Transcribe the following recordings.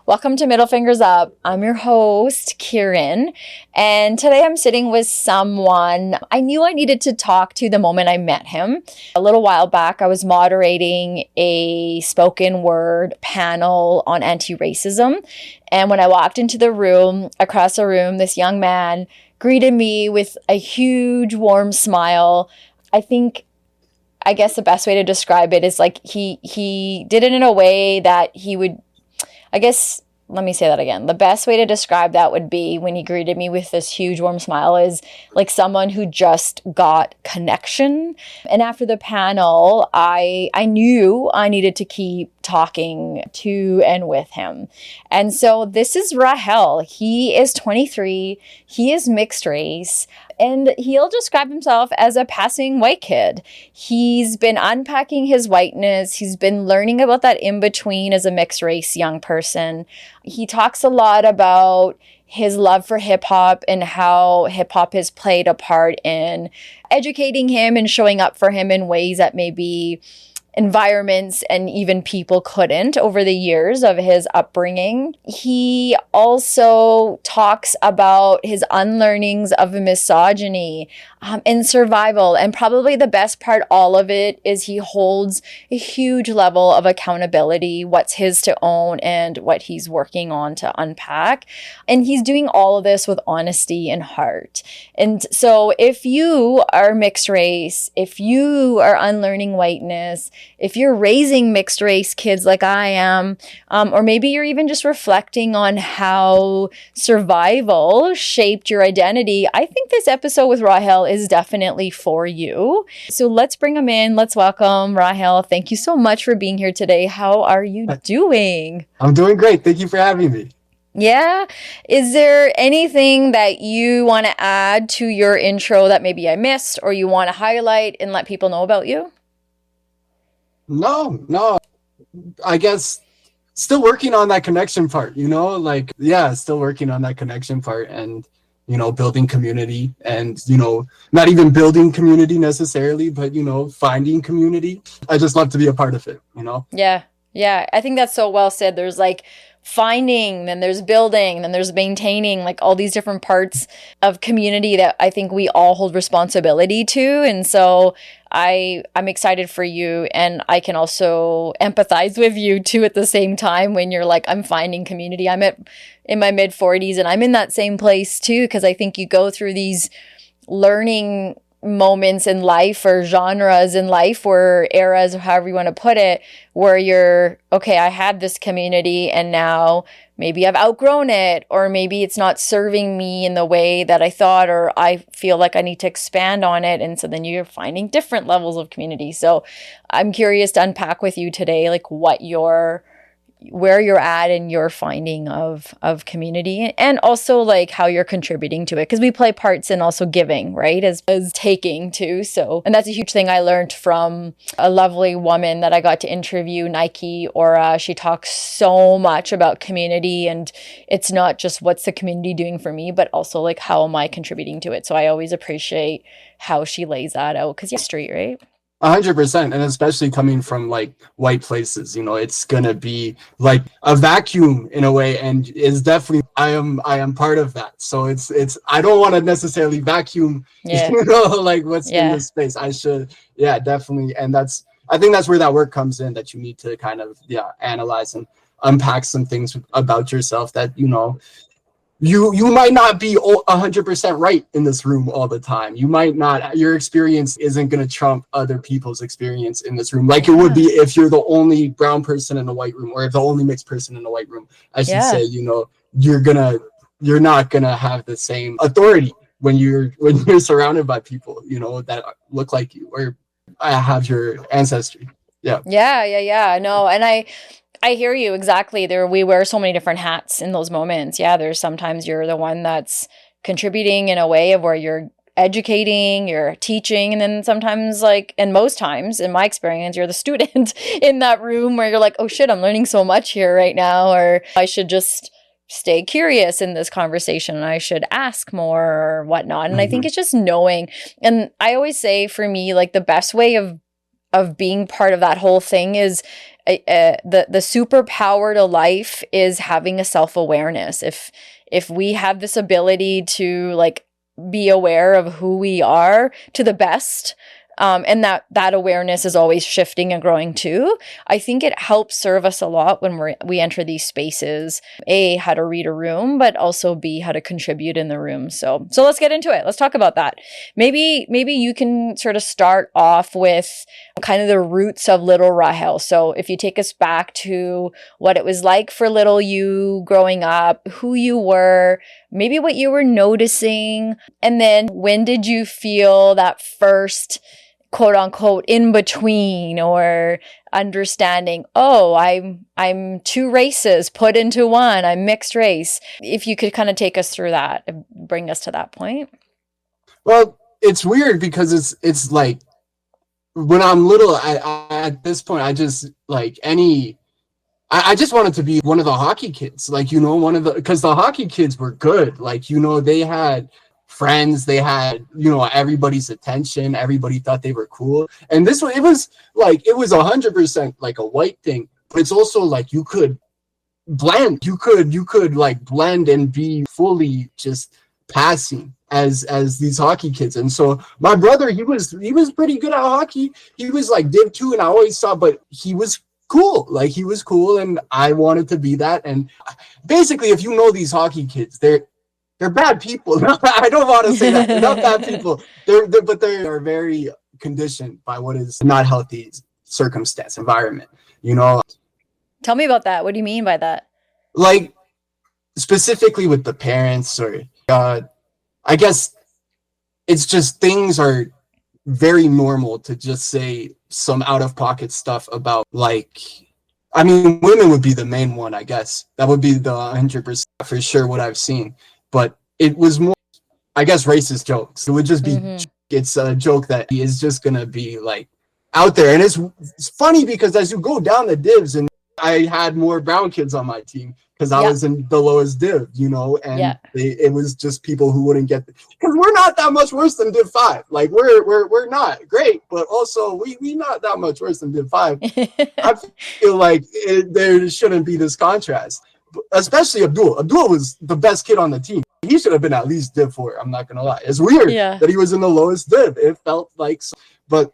Welcome to Middle Fingers Up. I'm your host, Kieran, and today I'm sitting with someone I knew I needed to talk to the moment I met him. A little while back, I was moderating a spoken word panel on anti-racism, and when I walked into the room, across the room, this young man greeted me with a huge, warm smile. I guess the best way to describe it is like he did it in a way that he would, let me say that again. The best way to describe that would be when he greeted me with this huge warm smile is like someone who just got connection. And after the panel, I knew I needed to keep talking to and with him. And so this is Rahell. He is 23. He is mixed race. And he'll describe himself as a passing white kid. He's been unpacking his whiteness. He's been learning about that in-between as a mixed race young person. He talks a lot about his love for hip hop and how hip hop has played a part in educating him and showing up for him in ways that maybe environments and even people couldn't over the years of his upbringing. He also talks about his unlearnings of misogyny and survival. And probably the best part, all of it, is he holds a huge level of accountability, what's his to own and what he's working on to unpack. And he's doing all of this with honesty and heart. And so if you are mixed race, if you are unlearning whiteness, if you're raising mixed race kids like I am, or maybe you're even just reflecting on how survival shaped your identity, I think this episode with Rahell is definitely for you. So let's bring him in. Let's welcome Rahell. Thank you so much for being here today. How are you doing? I'm doing great. Thank you for having me. Yeah. Is there anything that you want to add to your intro that maybe I missed or you want to highlight and let people know about you? No. I guess still working on that connection part, still working on that connection part and, building community and, not even building community necessarily, but, finding community. I just love to be a part of it, Yeah. I think that's so well said. There's like finding, then there's building, then there's maintaining, like all these different parts of community that I think we all hold responsibility to. And so I'm excited for you, and I can also empathize with you too at the same time when you're like, I'm finding community. I'm in my mid 40s and I'm in that same place too, because I think you go through these learning moments in life or genres in life or eras or however you want to put it, where you're, okay, I had this community and now maybe I've outgrown it, or maybe it's not serving me in the way that I thought, or I feel like I need to expand on it. And so then you're finding different levels of community. So I'm curious to unpack with you today, like where you're at in your finding of community, and also like how you're contributing to it, because we play parts in also giving, right, as taking too. So, and that's a huge thing I learned from a lovely woman that I got to interview, Nike Aura. She talks so much about community, and it's not just what's the community doing for me, but also like how am I contributing to it. So I always appreciate how she lays that out, because you're street, right? 100%, and especially coming from like white places, it's gonna be like a vacuum in a way, and is definitely I am part of that. So it's I don't want to necessarily vacuum, like what's in this space. I should, definitely, and I think that's where that work comes in, that you need to kind of analyze and unpack some things about yourself that you might not be 100% right in this room all the time. You might not, your experience isn't going to trump other people's experience in this room. Like it would be if you're the only brown person in a white room, or if the only mixed person in a white room, I should say, you're not going to have the same authority when you're surrounded by people, that look like you or have your ancestry. Yeah. No. And I I hear you exactly. We wear so many different hats in those moments. Yeah, there's sometimes you're the one that's contributing in a way of where you're educating, you're teaching, and then sometimes and most times in my experience, you're the student in that room where you're like, oh shit, I'm learning so much here right now, or I should just stay curious in this conversation and I should ask more or whatnot. And I think it's just knowing. And I always say for me, the best way of being part of that whole thing is the superpower to life is having a self-awareness. If we have this ability to be aware of who we are to the best, and that awareness is always shifting and growing too, I think it helps serve us a lot when we enter these spaces. A, how to read a room, but also B, how to contribute in the room. So let's get into it. Let's talk about that. Maybe you can sort of start off with kind of the roots of little Rahell. So if you take us back to what it was like for little you growing up, who you were, maybe what you were noticing, and then when did you feel that first quote unquote in between or understanding, oh, I'm two races put into one, I'm mixed race. If you could kind of take us through that, bring us to that point. Well, it's weird because it's like when I'm little, I at this point, I just I just wanted to be one of the hockey kids, because the hockey kids were good. They had friends, they had, everybody's attention, everybody thought they were cool. And this one, it was 100% like a white thing, but it's also you could blend, you could blend and be fully just passing as these hockey kids. And so my brother, he was pretty good at hockey. He was Div 2, and I always saw, but he was cool. He was cool, and I wanted to be that. And basically, if you know these hockey kids, they're bad people. I don't want to say that. They're not bad people. But they are very conditioned by what is not healthy circumstance, environment. Tell me about that. What do you mean by that? Specifically with the parents, or I guess it's just things are very normal to just say some out-of-pocket stuff about women would be the main one, I guess. That would be the 100% for sure what I've seen. But it was more, I guess, racist jokes. It would just be, it's a joke that is just going to be out there. And it's funny because as you go down the divs, and I had more brown kids on my team because I was in the lowest div, and it was just people who wouldn't get, because we're not that much worse than Div 5. We're not great, but also we not that much worse than Div 5. I feel there shouldn't be this contrast. Especially Abdul. Abdul was the best kid on the team. He should have been at least Div 4. I'm not gonna lie. It's weird that he was in the lowest Div. It felt but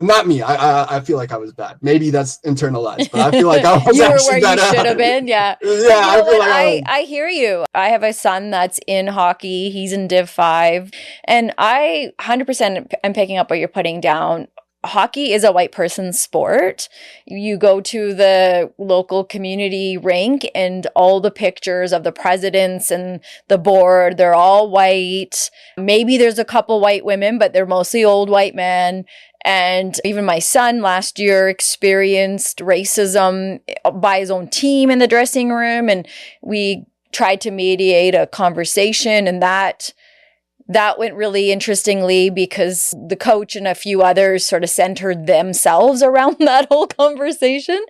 not me. I feel like I was bad. Maybe that's internalized, but I feel like I was you were actually where you should have been. Yeah. I hear you. I have a son that's in hockey. He's in Div 5, and I 100% am picking up what you're putting down. Hockey is a white person's sport. You go to the local community rink and all the pictures of the presidents and the board, they're all white. Maybe there's a couple white women, but they're mostly old white men. And even my son last year experienced racism by his own team in the dressing room. And we tried to mediate a conversation, and that went really interestingly because the coach and a few others sort of centered themselves around that whole conversation.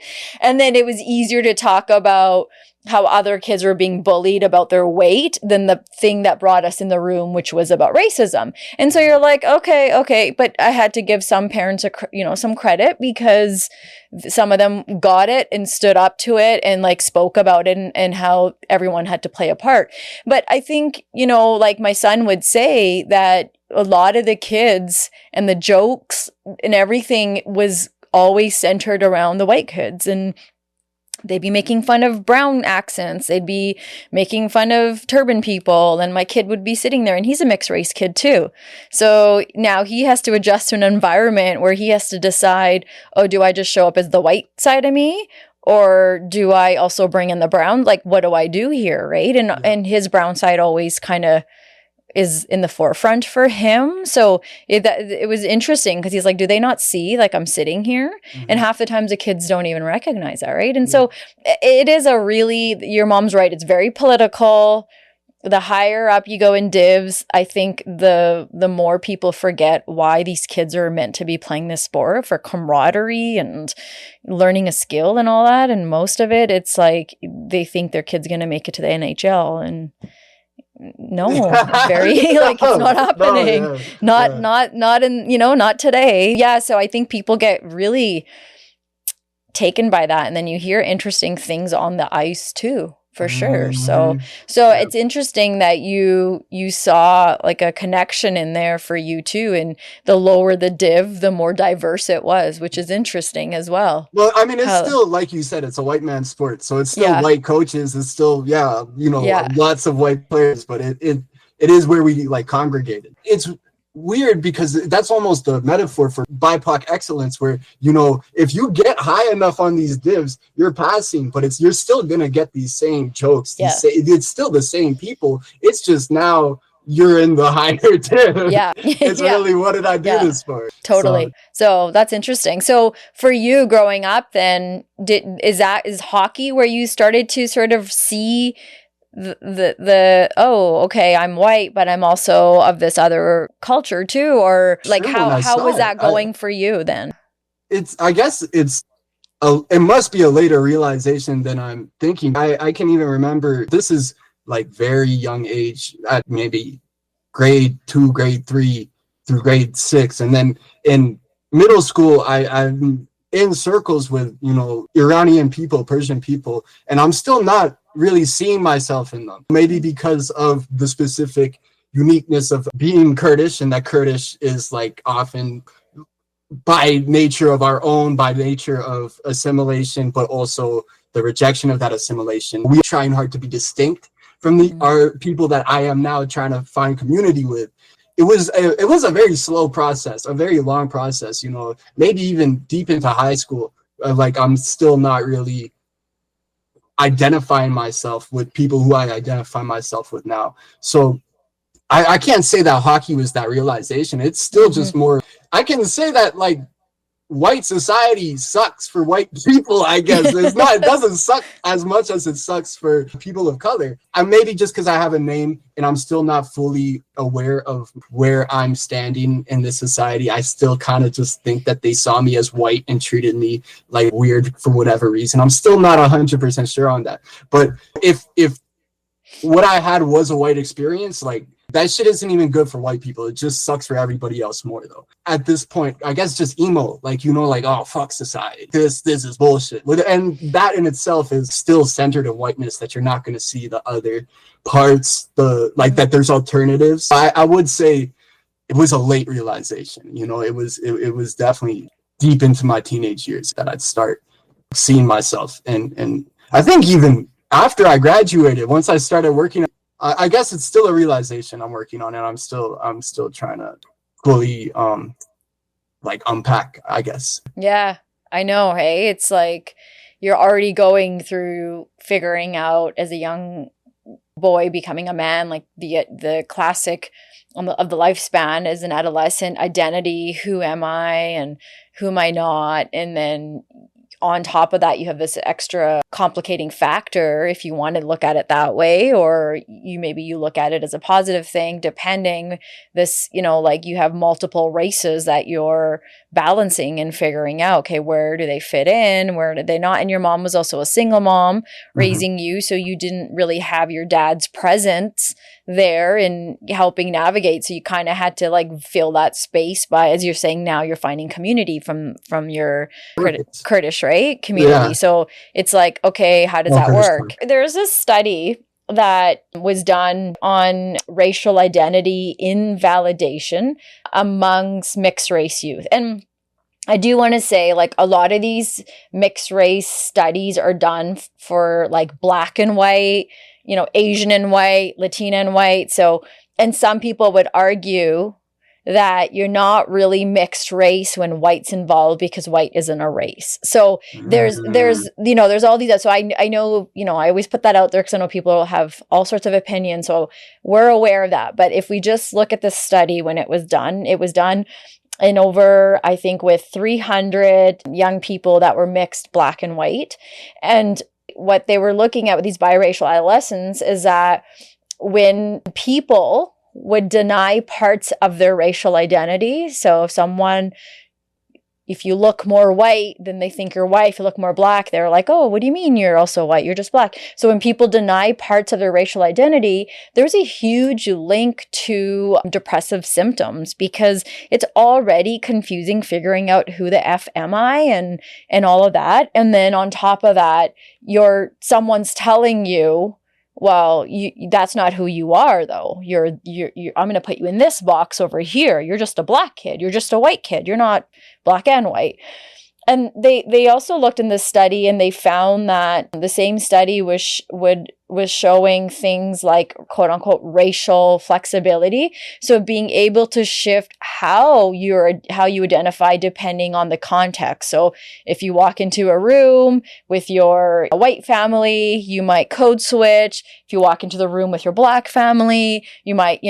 And then it was easier to talk about how other kids were being bullied about their weight than the thing that brought us in the room, which was about racism. And so you're like, okay. But I had to give some parents, some credit because some of them got it and stood up to it and spoke about it and how everyone had to play a part. But I think, my son would say that a lot of the kids and the jokes and everything was always centered around the white kids, and they'd be making fun of brown accents. They'd be making fun of turban people. And my kid would be sitting there, and he's a mixed race kid too. So now he has to adjust to an environment where he has to decide, oh, do I just show up as the white side of me? Or do I also bring in the brown? What do I do here? Right. And his brown side always kind of is in the forefront for him. So it was interesting because he's like, do they not see like I'm sitting here? And half the times the kids don't even recognize that, right? And so it is a really, your mom's right, it's very political. The higher up you go in divs, I think the more people forget why these kids are meant to be playing this sport for camaraderie and learning a skill and all that. And most of it, it's like they think their kid's going to make it to the NHL, and no, very like it's not happening. Not in, not today. Yeah. So I think people get really taken by that. And then you hear interesting things on the ice too. For sure. So it's interesting that you saw like a connection in there for you too. And the lower the div, the more diverse it was, which is interesting as well. Well, I mean, it's still, like you said, it's a white man sport. So it's still white coaches. It's still, lots of white players, but it is where we like congregated. It's weird because that's almost a metaphor for BIPOC excellence, where if you get high enough on these divs, you're passing, but you're still gonna get these same jokes. It's still the same people. It's just now you're in the higher div. It's really, what did I do this for? Totally. So that's interesting. So for you growing up, then is hockey where you started to sort of see okay, I'm white, but I'm also of this other culture too, or like how was that going for you then? I guess it must be a later realization than I'm thinking. I can even remember, this is like very young age, at maybe grade 2, grade 3 through grade 6, and then in middle school I'm in circles with Iranian people, Persian people, and I'm still not really seeing myself in them. Maybe because of the specific uniqueness of being Kurdish, and that Kurdish is like often by nature of our own, by nature of assimilation, but also the rejection of that assimilation. We're trying hard to be distinct from our people that I am now trying to find community with. It was a very slow process, a very long process, maybe even deep into high school. Like I'm still not really identifying myself with people who I identify myself with now. So I can't say that hockey was that realization. It's still just more, I can say that like white society sucks for white people, I guess. It doesn't suck as much as it sucks for people of color. And maybe just because I have a name and I'm still not fully aware of where I'm standing in this society, I still kind of just think that they saw me as white and treated me like weird for whatever reason. I'm still not 100% sure on that. But if what I had was a white experience, like that shit isn't even good for white people. It just sucks for everybody else more though. At this point, I guess just emo, like, like, oh, fuck society. This is bullshit. And that in itself is still centered in whiteness, that you're not going to see the other parts, that there's alternatives. I would say it was a late realization. It was definitely deep into my teenage years that I'd start seeing myself. And I think even after I graduated, once I started working, I guess it's still a realization I'm working on, and I'm still trying to fully unpack, I guess. Yeah, I know. Hey, it's like you're already going through figuring out as a young boy becoming a man, like the classic of the lifespan as an adolescent identity. Who am I and who am I not? And then on top of that, you have this extra complicating factor, if you want to look at it that way, or you look at it as a positive thing, depending this, like you have multiple races that you're balancing and figuring out, okay, where do they fit in? Where do they not? And your mom was also a single mom raising you. So you didn't really have your dad's presence there in helping navigate. So you kind of had to like fill that space by, as you're saying, now you're finding community from your Kurdish, right? Community. Yeah. So it's like, okay, how does that work? There's a study that was done on racial identity invalidation amongst mixed race youth. And I do want to say, like, a lot of these mixed race studies are done for like Black and white, Asian and white, Latina and white. So, and some people would argue, that you're not really mixed race when white's involved because white isn't a race. So there's there's all these. So I know, I always put that out there because I know people have all sorts of opinions. So we're aware of that. But if we just look at the study when it was done in over, I think, with 300 young people that were mixed black and white. And what they were looking at with these biracial adolescents is that when people would deny parts of their racial identity, so if you look more white, then they think you're white. If you look more black, they're like, oh, what do you mean you're also white? You're just black. So when people deny parts of their racial identity, there's a huge link to depressive symptoms because it's already confusing figuring out who the F am I and all of that. And then on top of that, someone's telling you, well, that's not who you are, though. I'm going to put you in this box over here. You're just a black kid. You're just a white kid. You're not black and white. And they also looked in this study and they found that the same study was showing things like quote unquote racial flexibility. So being able to shift how you identify depending on the context. So if you walk into a room with your white family, you might code switch. If you walk into the room with your black family, you might,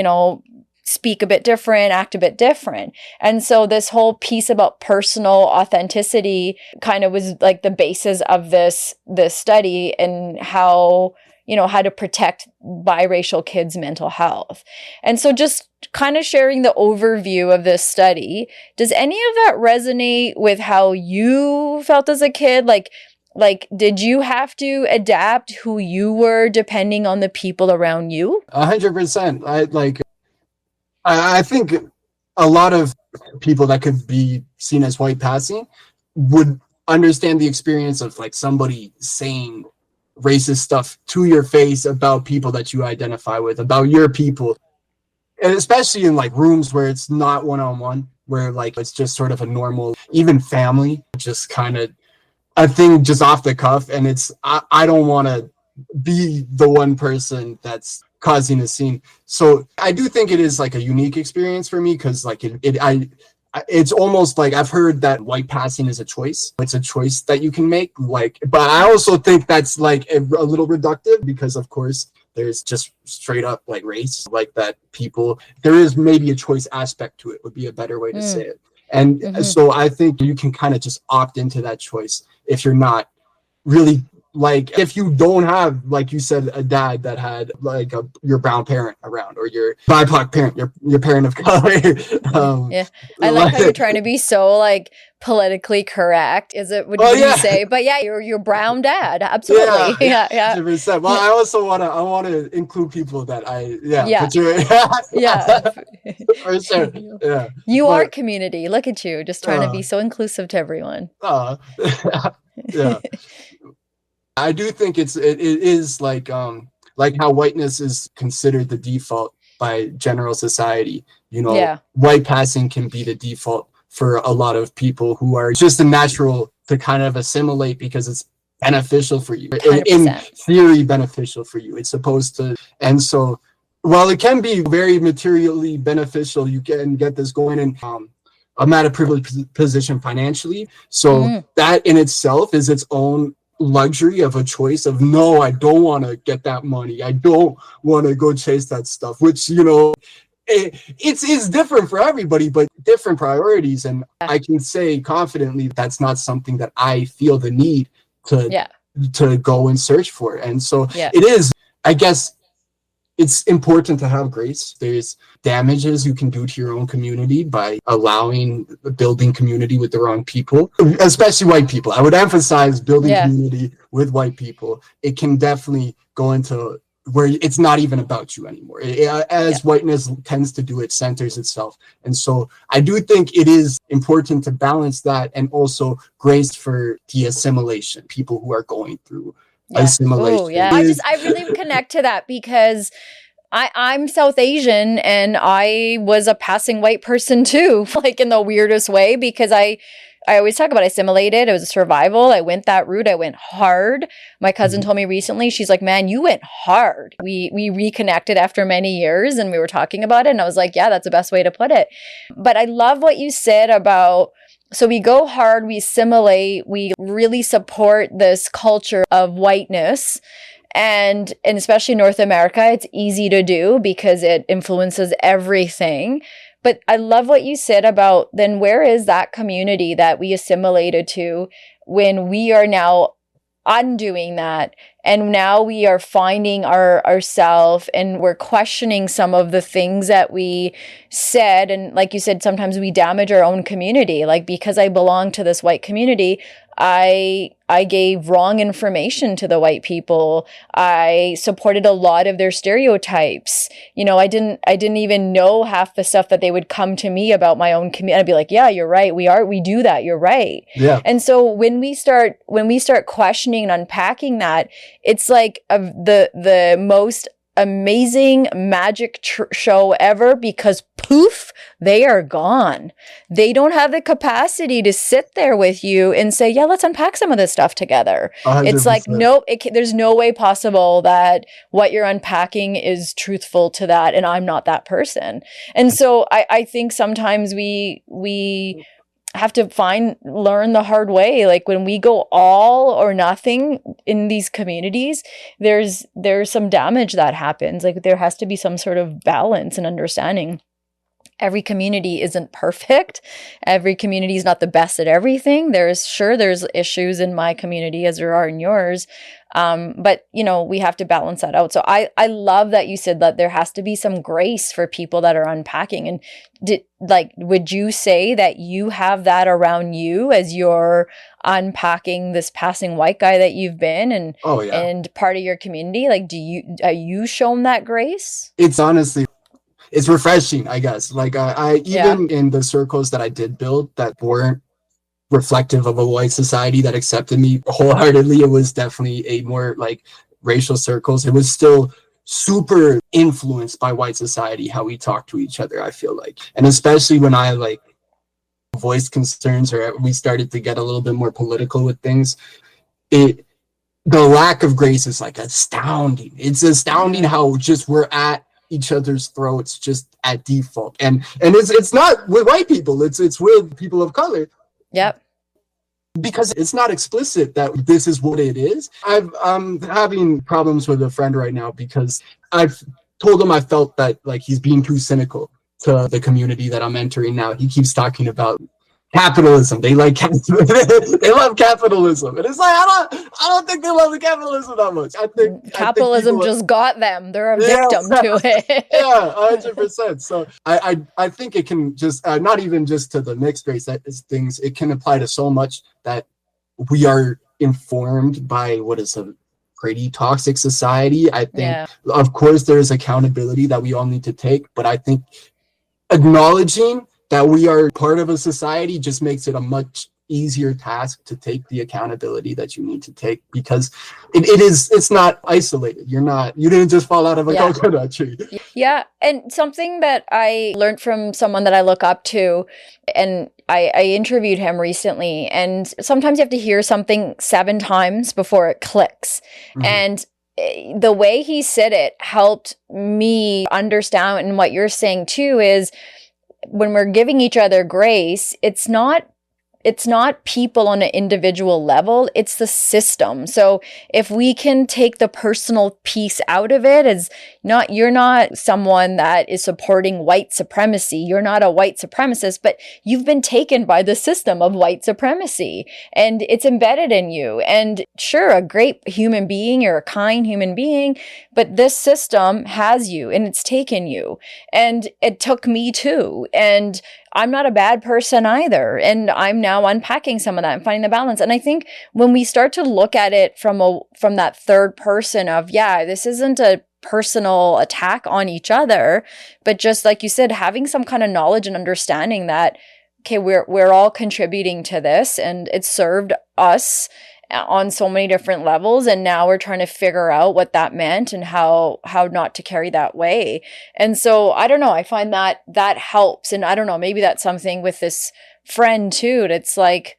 speak a bit different, act a bit different. And so this whole piece about personal authenticity kind of was like the basis of this study and how to protect biracial kids' mental health. And so just kind of sharing the overview of this study, does any of that resonate with how you felt as a kid? Like, did you have to adapt who you were depending on the people around you? 100%. I think a lot of people that could be seen as white passing would understand the experience of like somebody saying racist stuff to your face about people that you identify with, about your people. And especially in like rooms where it's not one-on-one, where like it's just sort of a normal, even family, just kind of a thing just off the cuff. And I don't want to be the one person that's causing a scene. So I do think it is like a unique experience for me because like it's almost like I've heard that white passing is a choice. It's a choice that you can make. But I also think that's like a little reductive because of course there's just straight up like race, like that people, there is maybe a choice aspect to it would be a better way to say it. And so I think you can kind of just opt into that choice if you're not really like, if you don't have, like you said, a dad that had like your brown parent around or your BIPOC parent, your parent of color. Yeah, I like how you're trying to be so like politically correct. Is it? Would you say? But yeah, your brown dad, absolutely. Yeah. 100%. Well, I also want to include people that for sure. Yeah, you are community. Look at you, just trying to be so inclusive to everyone. Yeah. I do think it is like how whiteness is considered the default by general society. White passing can be the default for a lot of people who are just a natural to kind of assimilate because it's beneficial for you. 100%. In theory, beneficial for you. It's supposed to. And so while it can be very materially beneficial, you can get this going in I'm at a privileged position financially. So that in itself is its own luxury of a choice of no, I don't want to get that money. I don't want to go chase that stuff, which, it's different for everybody, but different priorities. And I can say confidently that's not something that I feel the need to go and search for. And so it is, I guess, it's important to have grace. There's damages you can do to your own community by building community with the wrong people, especially white people. I would emphasize building community with white people. It can definitely go into where it's not even about you anymore. Whiteness tends to do, it centers itself. And so I do think it is important to balance that and also grace for the assimilation, people who are going through assimilation. I really connect to that because I'm South Asian and I was a passing white person too, like in the weirdest way, because I always talk about assimilated. It was a survival. I went that route. I went hard. My cousin told me recently, she's like, man, you went hard. We reconnected after many years and we were talking about it. And I was like, yeah, that's the best way to put it. But I love what you said about, so we go hard, we assimilate, we really support this culture of whiteness. And especially North America, it's easy to do because it influences everything. But I love what you said about then where is that community that we assimilated to when we are now undoing that? And now we are finding ourselves and we're questioning some of the things that we said. And like you said, sometimes we damage our own community. Like because I belong to this white community, I gave wrong information to the white people. I supported a lot of their stereotypes. You know, I didn't even know half the stuff that they would come to me about my own community. I'd be like, yeah, you're right. We do that. You're right. Yeah. And so when we start questioning and unpacking that, it's like the most amazing magic show ever, because poof, they are gone. They don't have the capacity to sit there with you and say, yeah, let's unpack some of this stuff together. 100%. It's like, nope, there's no way possible that what you're unpacking is truthful to that. And I'm not that person. And so I think sometimes we have to learn the hard way. Like when we go all or nothing in these communities, there's some damage that happens. Like there has to be some sort of balance and understanding. Every community isn't perfect. Every community is not the best at everything. There's issues in my community as there are in yours. But you know, we have to balance that out. So I love that you said that there has to be some grace for people that are unpacking. And would you say that you have that around you as you're unpacking this passing white guy that you've been and part of your community? Like, are you shown that grace? It's refreshing, I guess. Like I even in the circles that I did build that weren't reflective of a white society that accepted me wholeheartedly, it was definitely a more like racial circles. It was still super influenced by white society, how we talk to each other, I feel like. And especially when I like voiced concerns or we started to get a little bit more political with things, the lack of grace is like astounding. It's astounding how just we're at each other's throats just at default, and it's not with white people, it's with people of color. Yep. Because it's not explicit that this is what it is. I'm having problems with a friend right now because I've told him I felt that like he's being too cynical to the community that I'm entering now. He keeps talking about capitalism. They love capitalism, and it's like I don't think they love the capitalism that much. I think capitalism just got them. They're a victim to it. Yeah, 100%. So I think it can just not even just to the mixed race things. It can apply to so much that we are informed by what is a pretty toxic society. I think, of course, there is accountability that we all need to take, but I think acknowledging that we are part of a society just makes it a much easier task to take the accountability that you need to take, because it's not isolated. You didn't just fall out of a coconut tree. Yeah. And something that I learned from someone that I look up to, and I interviewed him recently, and sometimes you have to hear something 7 times before it clicks. Mm-hmm. And the way he said it helped me understand, and what you're saying too is, when we're giving each other grace, it's not people on an individual level, it's the system. So if we can take the personal piece out of it, you're not someone that is supporting white supremacy. You're not a white supremacist, but you've been taken by the system of white supremacy and it's embedded in you. And sure, a great human being, you're a kind human being, but this system has you and it's taken you. And it took me too. And I'm not a bad person either. And I'm now unpacking some of that and finding the balance. And I think when we start to look at it from that third person of, this isn't a personal attack on each other, but just like you said, having some kind of knowledge and understanding that, okay, we're all contributing to this and it served us. on so many different levels, and now we're trying to figure out what that meant and how not to carry that way. And so I don't know, I find that helps. And I don't know, maybe that's something with this friend too. It's like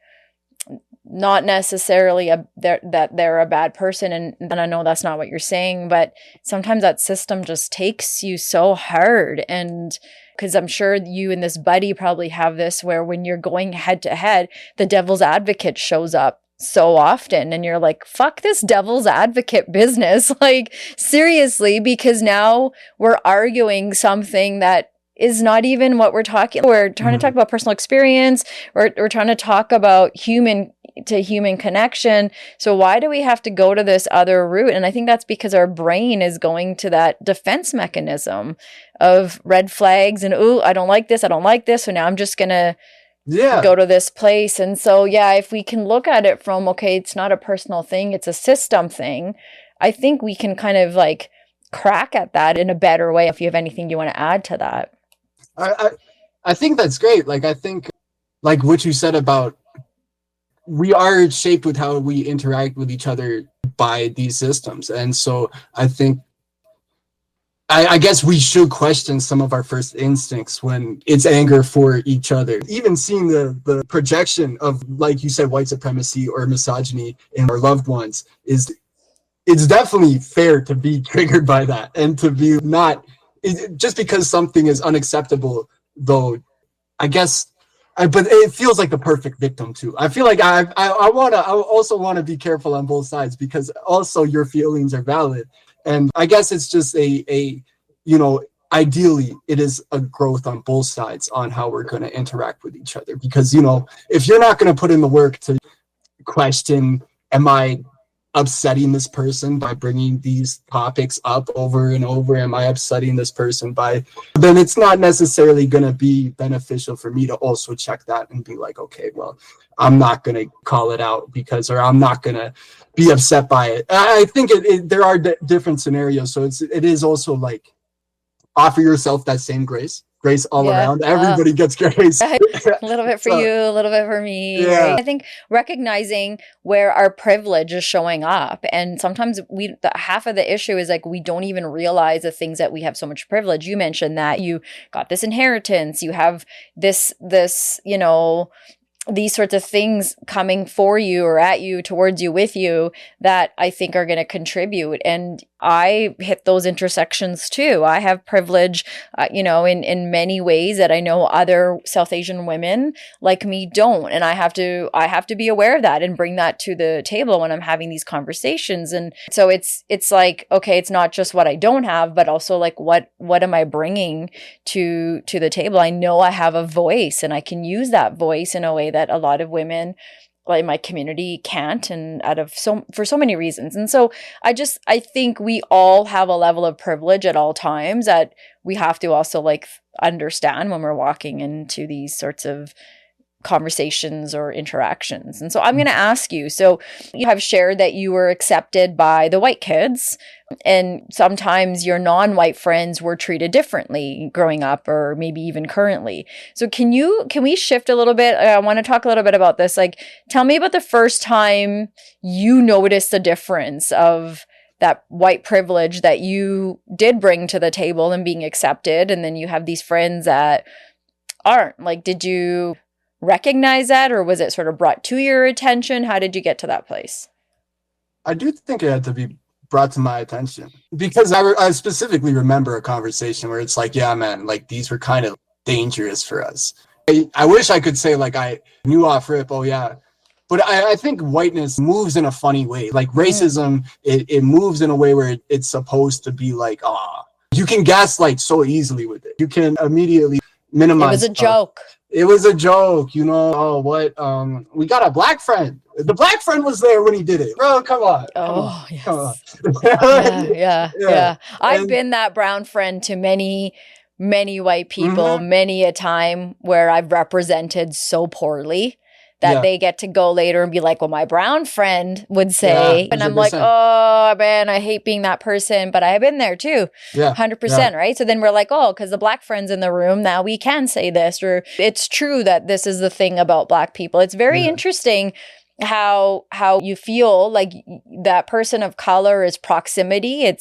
not necessarily that they're a bad person, and I know that's not what you're saying, but sometimes that system just takes you so hard. And because I'm sure you and this buddy probably have this, where when you're going head to head, the devil's advocate shows up so often, and you're like, fuck this devil's advocate business. Like, seriously, because now we're arguing something that is not even what we're talking. We're trying to talk about personal experience. We're trying to talk about human to human connection. So why do we have to go to this other route? And I think that's because our brain is going to that defense mechanism of red flags and, ooh, I don't like this. I don't like this. So now I'm just going to go to this place. And so, yeah, if we can look at it from, okay, it's not a personal thing, it's a system thing, I think we can kind of like crack at that in a better way. If you have anything you want to add to that. I think that's great. Like, I think like what you said about we are shaped with how we interact with each other by these systems. And so I think, I guess we should question some of our first instincts when it's anger for each other. Even seeing the projection of, like you said, white supremacy or misogyny in our loved ones it's definitely fair to be triggered by that and to be not, just because something is unacceptable, though, I guess, but it feels like the perfect victim too. I feel like I also want to be careful on both sides, because also your feelings are valid. And I guess it's just a ideally it is a growth on both sides on how we're going to interact with each other. Because, if you're not going to put in the work to question, am I upsetting this person by bringing these topics up over and over? Am I upsetting this person then it's not necessarily going to be beneficial for me to also check that and be like, okay, well, I'm not going to call it out or I'm not going to be upset by it. I think there are different scenarios. So it is also like, offer yourself that same grace all around. Everybody gets grace. A little bit for you, a little bit for me. Yeah. Right? I think recognizing where our privilege is showing up. And sometimes half of the issue is like, we don't even realize the things that we have so much privilege. You mentioned that you got this inheritance, you have this, these sorts of things coming for you or at you, towards you, with you, that I think are going to contribute. And I hit those intersections too. I have privilege, in many ways that I know other South Asian women like me don't. And I have to be aware of that and bring that to the table when I'm having these conversations. And so it's like, okay, it's not just what I don't have, but also like, what am I bringing to the table? I know I have a voice, and I can use that voice in a way that a lot of women in my community can't, and for so many reasons. And so I think we all have a level of privilege at all times that we have to also like understand when we're walking into these sorts of conversations or interactions. And so I'm going to ask you, so you have shared that you were accepted by the white kids, and sometimes your non-white friends were treated differently growing up, or maybe even currently. So can we shift a little bit? I want to talk a little bit about this. Like, tell me about the first time you noticed the difference of that white privilege that you did bring to the table and being accepted. And then you have these friends that aren't. Like, did you recognize that, or was it sort of brought to your attention? How did you get to that place? I do think it had to be brought to my attention, because I specifically remember a conversation where it's like, yeah, man, like these were kind of dangerous for us. I wish I could say like I knew off rip, oh yeah, but I think whiteness moves in a funny way. Like racism, it moves in a way where it's supposed to be like, you can gaslight so easily with it. You can immediately minimize. It was a joke. It was a joke, oh, what? We got a black friend. The black friend was there when he did it. Bro, come on. Yes. Come on. Yeah. I've been that brown friend to many, many white people, many a time where I've represented so poorly that they get to go later and be like, well, my brown friend would say, and I'm like, oh man, I hate being that person, but I have been there too. 100%. Right. So then we're like, oh, because the black friend's in the room, now we can say this, or it's true that this is the thing about black people. It's very interesting how you feel like that person of color is proximity.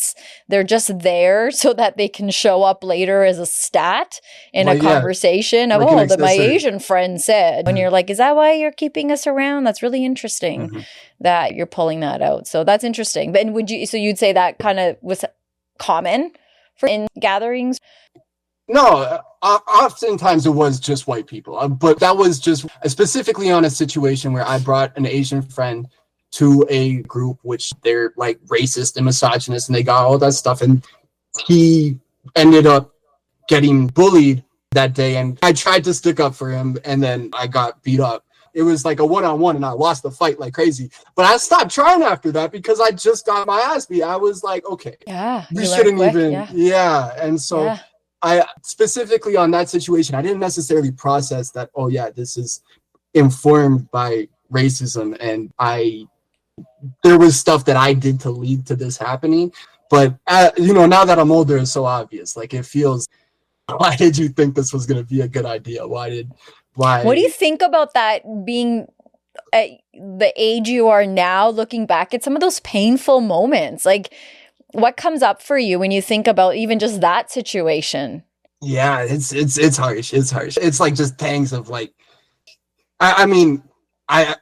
They're just there so that they can show up later as a stat in a conversation of, like my Asian friend said. When you're like, is that why you're keeping us around? That's really interesting that you're pulling that out. So that's interesting. But you'd say that kind of was common in gatherings? No, oftentimes it was just white people, but that was just specifically on a situation where I brought an Asian friend to a group which they're like racist and misogynist and they got all that stuff, and he ended up getting bullied that day, and I tried to stick up for him and then I got beat up. It was like a one-on-one and I lost the fight like crazy, but I stopped trying after that because I just got my ass beat. I was like, okay, we shouldn't even and so I specifically on that situation, I didn't necessarily process that, oh yeah, this is informed by racism, and there was stuff that I did to lead to this happening. But now that I'm older, it's so obvious. Like, it feels, why did you think this was going to be a good idea? Why? What do you think about that being at the age you are now, looking back at some of those painful moments? Like, what comes up for you when you think about even just that situation? Yeah, it's harsh. It's harsh. It's like just pangs of like, I mean, I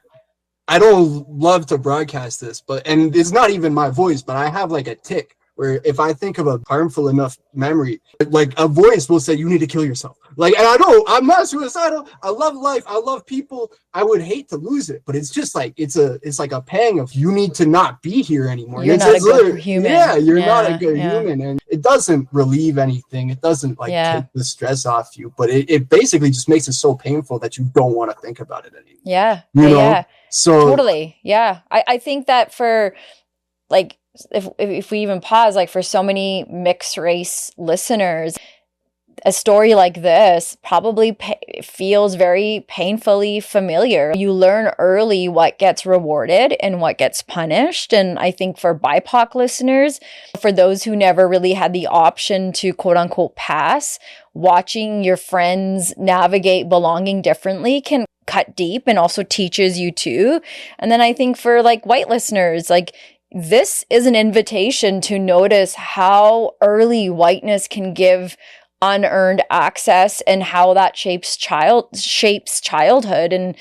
don't love to broadcast this, and it's not even my voice, but I have like a tick where if I think of a harmful enough memory, like a voice will say, you need to kill yourself. Like, and I'm not suicidal. I love life. I love people. I would hate to lose it, but it's just like, it's like a pang of, you need to not be here anymore. You're not a good human. Yeah, you're not a good human. And it doesn't relieve anything. It doesn't take the stress off you, but it basically just makes it so painful that you don't want to think about it anymore. Yeah. You know? Yeah. So totally. Yeah. I think that for like, if we even pause, like for so many mixed race listeners, a story like this probably feels very painfully familiar. You learn early what gets rewarded and what gets punished. And I think for BIPOC listeners, for those who never really had the option to quote unquote pass, watching your friends navigate belonging differently can cut deep and also teaches you too. And then I think for like white listeners, like, this is an invitation to notice how early whiteness can give unearned access and how that shapes childhood. And,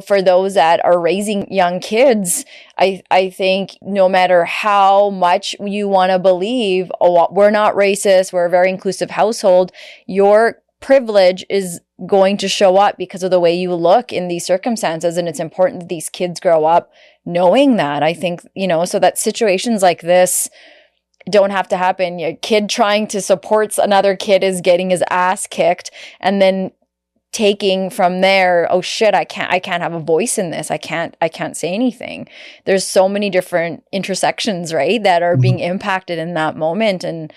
for those that are raising young kids, I think no matter how much you want to believe, oh, we're not racist, we're a very inclusive household, your privilege is going to show up because of the way you look in these circumstances. And it's important that these kids grow up knowing that. I think, so that situations like this don't have to happen. A kid trying to support another kid is getting his ass kicked, and then taking from there, oh shit, I can't have a voice in this. I can't say anything. There's so many different intersections, right, that are being impacted in that moment. And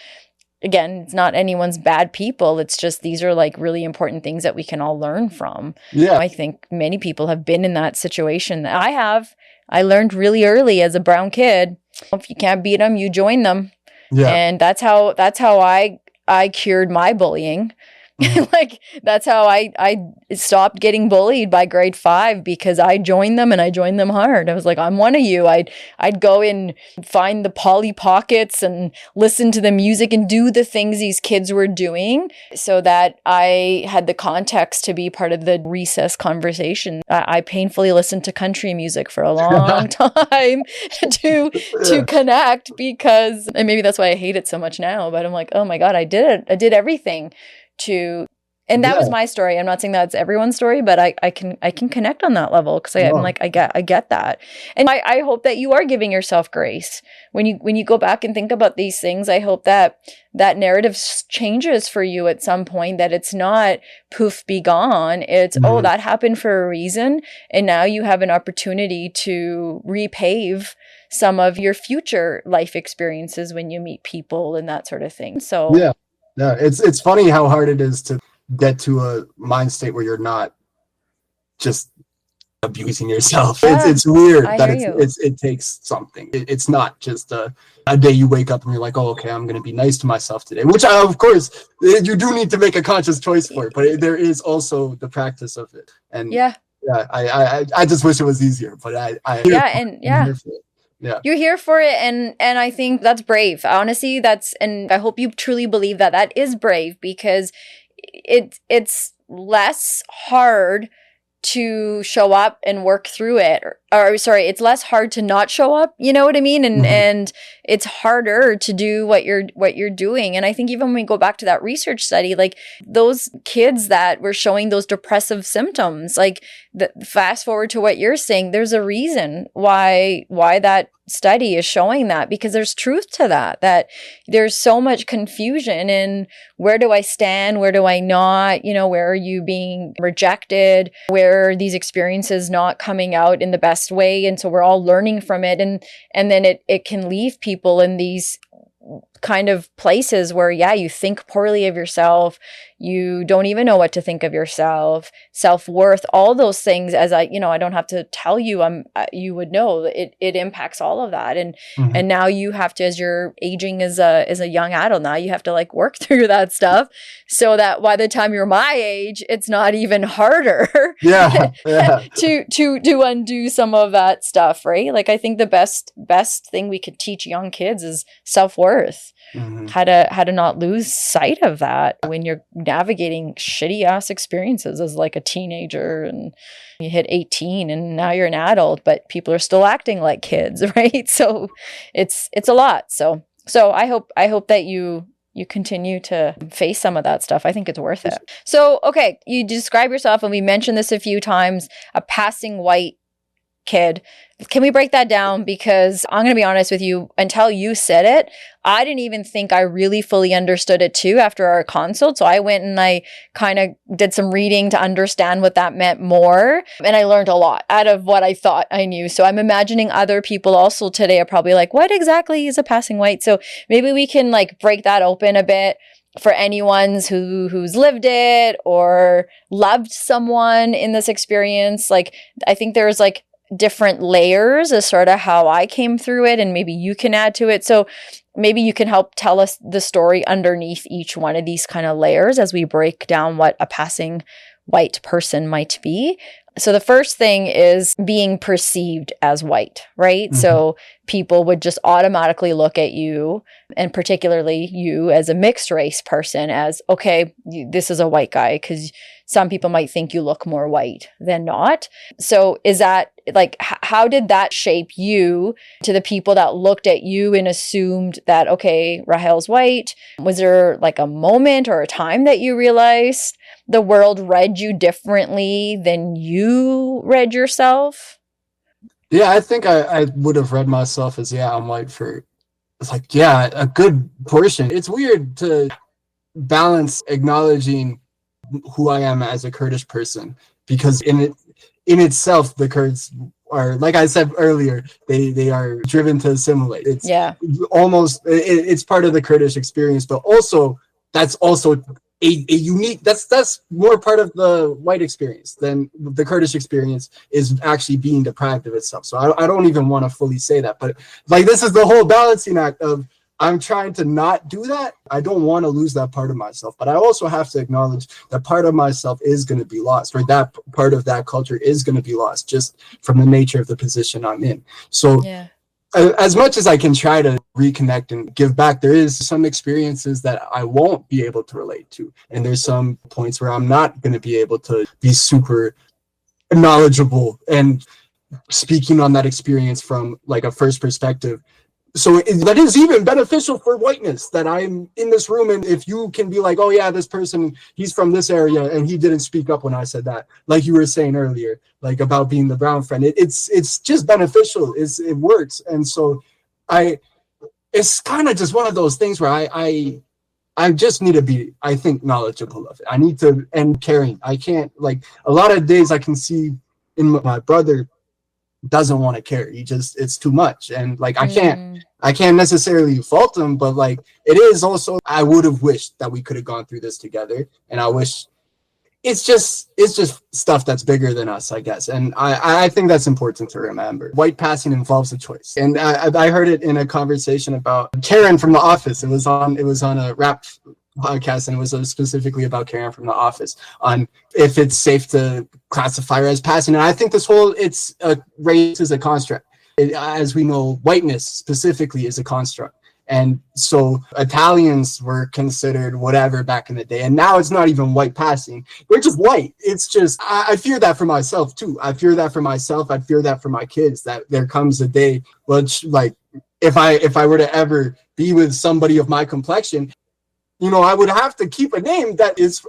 again, it's not anyone's bad people. It's just, these are like really important things that we can all learn from. Yeah. I think many people have been in that situation. I learned really early as a brown kid, if you can't beat them, you join them. Yeah. And that's how I cured my bullying. Like, that's how I stopped getting bullied by grade 5, because I joined them, and I joined them hard. I was like, I'm one of you. I'd go and find the Polly Pockets and listen to the music and do the things these kids were doing, so that I had the context to be part of the recess conversation. I painfully listened to country music for a long time to connect, because, and maybe that's why I hate it so much now, but I'm like, oh my God, I did it. I did everything and that was my story. I'm not saying that's everyone's story, but I can connect on that level, because I'm like, I get that. And I hope that you are giving yourself grace when you go back and think about these things. I hope that narrative changes for you at some point, that it's not poof, be gone. It's, oh, that happened for a reason, and now you have an opportunity to repave some of your future life experiences when you meet people and that sort of thing. So yeah, it's funny how hard it is to get to a mind state where you're not just abusing yourself. Yeah, it's weird that it takes something. It's not just a day you wake up and you're like, oh, okay, I'm going to be nice to myself today, which of course you do need to make a conscious choice for it, but there is also the practice of it. And Yeah, I just wish it was easier, but I'm here for it. Yeah. You're here for it, and I think that's brave. Honestly, and I hope you truly believe that that is brave, because it's less hard to show up and work through it, or sorry, it's less hard to not show up, you know what I mean? And it's harder to do what you're doing. And I think even when we go back to that research study, like those kids that were showing those depressive symptoms, like fast forward to what you're saying, there's a reason why that study is showing that, because there's truth to that there's so much confusion in where do I stand, where do I not, you know, where are you being rejected, where are these experiences not coming out in the best way. And so we're all learning from it, and then it can leave people in these kind of places where, yeah, you think poorly of yourself, you don't even know what to think of yourself, self-worth, all those things. As I don't have to tell you, you would know it impacts all of that. And and now you have to, as you're aging as a young adult, now you have to like work through that stuff so that by the time you're my age, it's not even harder to undo some of that stuff, right? Like I think the best thing we could teach young kids is self-worth. How to not lose sight of that when you're navigating shitty ass experiences as like a teenager, and you hit 18 and now you're an adult, but people are still acting like kids, right? So it's a lot. So I hope that you continue to face some of that stuff. I think it's worth it. So, okay, you describe yourself, and we mentioned this a few times, a passing white kid. Can we break that down? Because I'm going to be honest with you, until you said it, I didn't even think I really fully understood it too after our consult. So I went and I kind of did some reading to understand what that meant more. And I learned a lot out of what I thought I knew. So I'm imagining other people also today are probably like, what exactly is a passing white? So maybe we can like break that open a bit for anyone who's lived it or loved someone in this experience. Like, I think there's like different layers is sort of how I came through it, and maybe you can add to it. So maybe you can help tell us the story underneath each one of these kind of layers as we break down what a passing white person might be. So the first thing is being perceived as white, right? So people would just automatically look at you, and particularly you as a mixed race person, as, okay, this is a white guy, because some people might think you look more white than not. So is that like, how did that shape you to the people that looked at you and assumed that, okay, Rahell's white? Was there like a moment or a time that you realized the world read you differently than you read yourself? Yeah, I think I would have read myself as, I'm white for, it's like, a good portion. It's weird to balance acknowledging who I am as a Kurdish person, because in itself, the Kurds are, like I said earlier, they are driven to assimilate. It's almost, it's part of the Kurdish experience, but also that's also a unique, that's more part of the white experience than the Kurdish experience is actually being deprived of itself. So I don't even want to fully say that, but like, this is the whole balancing act of, I'm trying to not do that. I don't want to lose that part of myself, but I also have to acknowledge that part of myself is going to be lost, or that part of that culture is going to be lost just from the nature of the position I'm in. So as much as I can try to reconnect and give back, there is some experiences that I won't be able to relate to. And there's some points where I'm not going to be able to be super knowledgeable and speaking on that experience from like a first perspective. So that is even beneficial for whiteness, that I'm in this room, and if you can be like, oh yeah, this person, he's from this area and he didn't speak up when I said that, like you were saying earlier, like about being the brown friend, it's just beneficial, it works. And so it's kind of just one of those things where I just need to be, I think, knowledgeable of it. I need to, and caring. I can't, like, a lot of days I can see in my brother doesn't want to care. It's too much. And like, I can't necessarily fault him, but like, it is also, I would have wished that we could have gone through this together. And I wish it's just stuff that's bigger than us, I guess. And I think that's important to remember. White passing involves a choice. And I heard it in a conversation about Karen from The Office. It was on a rap podcast, and it was specifically about Karen from The Office, on if it's safe to classify her as passing. And I think race is a construct. As we know, whiteness specifically is a construct. And so Italians were considered whatever back in the day. And now it's not even white passing. We're just white. It's just, I fear that for myself too. I fear that for myself. I fear that for my kids, that there comes a day, which, like, if I were to ever be with somebody of my complexion, I would have to keep a name that is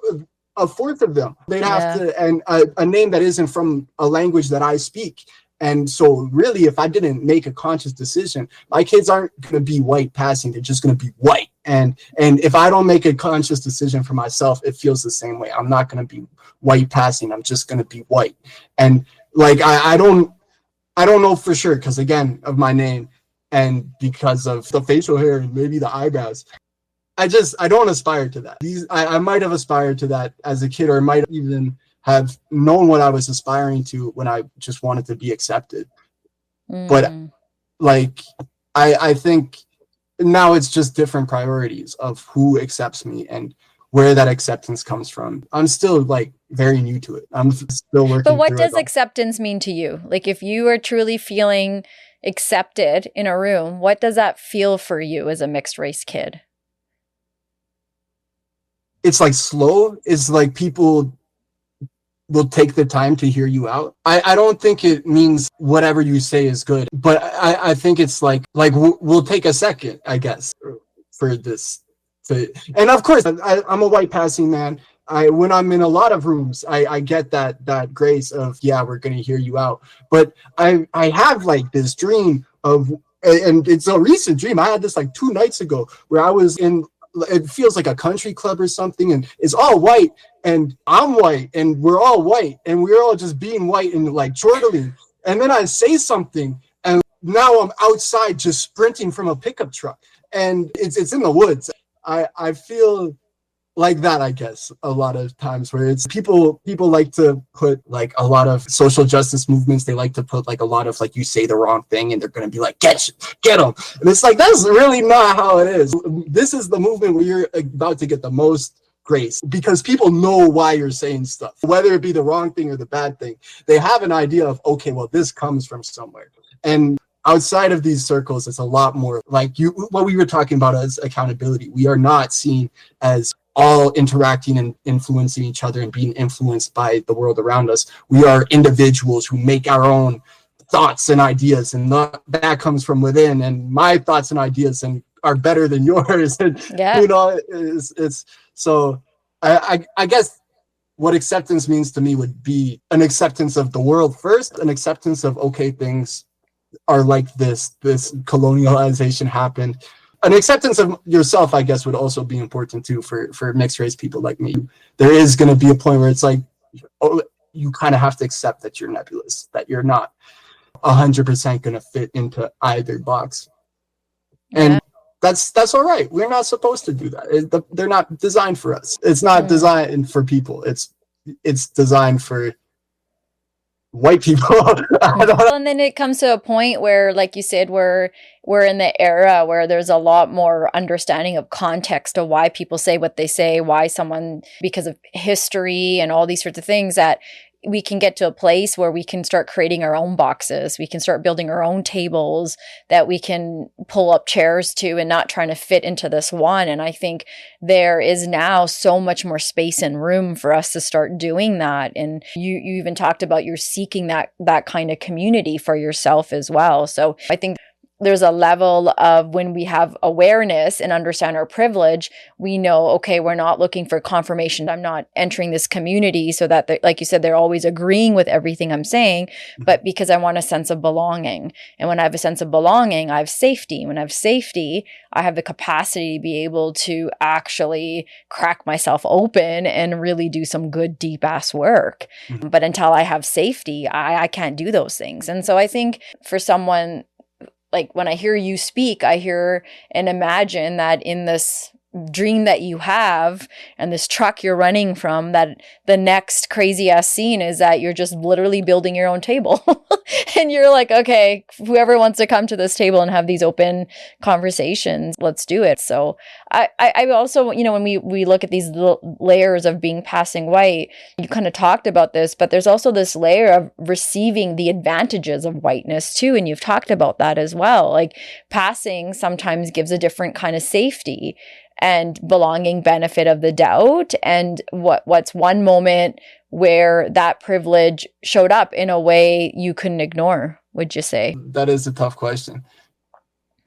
a fourth of them. They'd have to, and a name that isn't from a language that I speak. And so really, if I didn't make a conscious decision, my kids aren't going to be white passing. They're just going to be white. And if I don't make a conscious decision for myself, it feels the same way. I'm not going to be white passing. I'm just going to be white. And like, I don't know for sure, because again, of my name and because of the facial hair and maybe the eyebrows, I don't aspire to that. I might have aspired to that as a kid, or might even have known what I was aspiring to when I just wanted to be accepted. But like, I think now it's just different priorities of who accepts me and where that acceptance comes from. I'm still like very new to it. I'm still working. But what does acceptance mean to you? Like, if you are truly feeling accepted in a room, what does that feel for you as a mixed race kid? It's like slow. It's like people will take the time to hear you out. I don't think it means whatever you say is good, but I think it's like we'll take a second, I guess, for this. And of course, I'm a white passing man. When I'm in a lot of rooms, I get that grace of, yeah, we're going to hear you out. But I have like this dream of, and it's a recent dream. I had this like 2 nights ago where I was in, it feels like a country club or something, and it's all white, and I'm white, and we're all white, and we're all just being white and like chortling. And then I say something, and now I'm outside just sprinting from a pickup truck, and it's in the woods. I feel like that, I guess, a lot of times, where it's people like to put like a lot of social justice movements. They like to put like a lot of like, you say the wrong thing and they're going to be like, get them. And it's like, that's really not how it is. This is the movement where you're about to get the most grace, because people know why you're saying stuff, whether it be the wrong thing or the bad thing. They have an idea of, okay, well, this comes from somewhere. And outside of these circles, it's a lot more like what we were talking about as accountability. We are not seen as all interacting and influencing each other and being influenced by the world around us. We are individuals who make our own thoughts and ideas, and that comes from within. And my thoughts and ideas are better than yours. And it's so I guess what acceptance means to me would be an acceptance of the world first, an acceptance of, okay, things are like this colonialization happened. An acceptance of yourself, I guess, would also be important too for mixed race people like me. There is going to be a point where it's like, oh, you kind of have to accept that you're nebulous, that you're not 100% going to fit into either box. And that's all right. We're not supposed to do that. They're not designed for us. It's not designed for people. It's designed for white people. And then it comes to a point where, like you said, we're in the era where there's a lot more understanding of context of why people say what they say, why someone, because of history and all these sorts of things, that we can get to a place where we can start creating our own boxes. We can start building our own tables that we can pull up chairs to, and not trying to fit into this one. And I think there is now so much more space and room for us to start doing that. And you even talked about you're seeking that kind of community for yourself as well. So I think there's a level of, when we have awareness and understand our privilege, we know, okay, we're not looking for confirmation. I'm not entering this community so that, like you said, they're always agreeing with everything I'm saying, but because I want a sense of belonging. And when I have a sense of belonging, I have safety. When I have safety, I have the capacity to be able to actually crack myself open and really do some good, deep ass work. Mm-hmm. But until I have safety, I can't do those things. And so I think for someone, like when I hear you speak, I hear and imagine that in this dream that you have and this truck you're running from, that the next crazy ass scene is that you're just literally building your own table. And you're like, okay, whoever wants to come to this table and have these open conversations, let's do it. So I also, you know, when we look at these layers of being passing white, you kind of talked about this, but there's also this layer of receiving the advantages of whiteness too. And you've talked about that as well. Like passing sometimes gives a different kind of safety and belonging, benefit of the doubt. And what's one moment where that privilege showed up in a way you couldn't ignore, would you say? That is a tough question.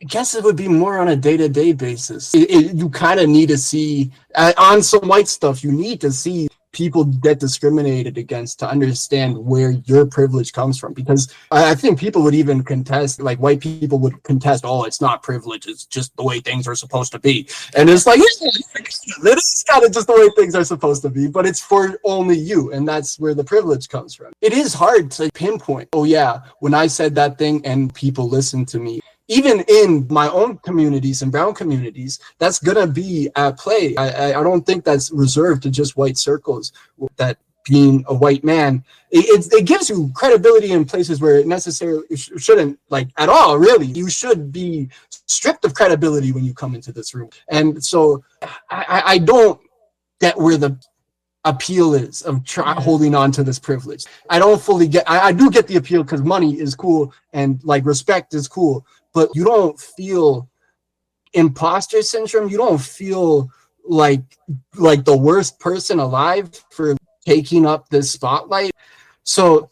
I guess it would be more on a day-to-day basis. You kind of need to see, on some white stuff, you need to see people get discriminated against to understand where your privilege comes from. Because I think people would even contest, like white people would contest, oh, it's not privilege, it's just the way things are supposed to be. And it's like, it is kind of just the way things are supposed to be, but it's for only you. And that's where the privilege comes from. It is hard to pinpoint, oh yeah, when I said that thing and people listened to me. Even in my own communities and brown communities, that's going to be at play. I don't think that's reserved to just white circles, that being a white man, it gives you credibility in places where it necessarily shouldn't, like at all, really. You should be stripped of credibility when you come into this room. And so I don't get where the appeal is of holding on to this privilege. I don't fully get, I do get the appeal because money is cool and like respect is cool. But you don't feel imposter syndrome. You don't feel like the worst person alive for taking up this spotlight. So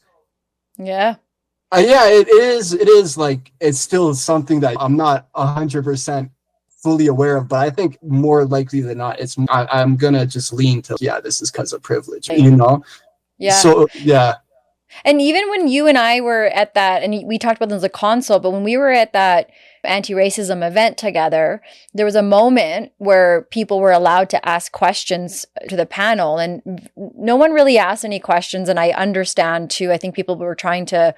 yeah, it is like, it's still something that I'm not 100% fully aware of, but I think more likely than not, I'm gonna just lean to, yeah, this is because of privilege, you know? Yeah. So yeah. And even when you and I were at that, and we talked about this as a consult, but when we were at that anti-racism event together, there was a moment where people were allowed to ask questions to the panel, and no one really asked any questions. And I understand too, I think people were trying to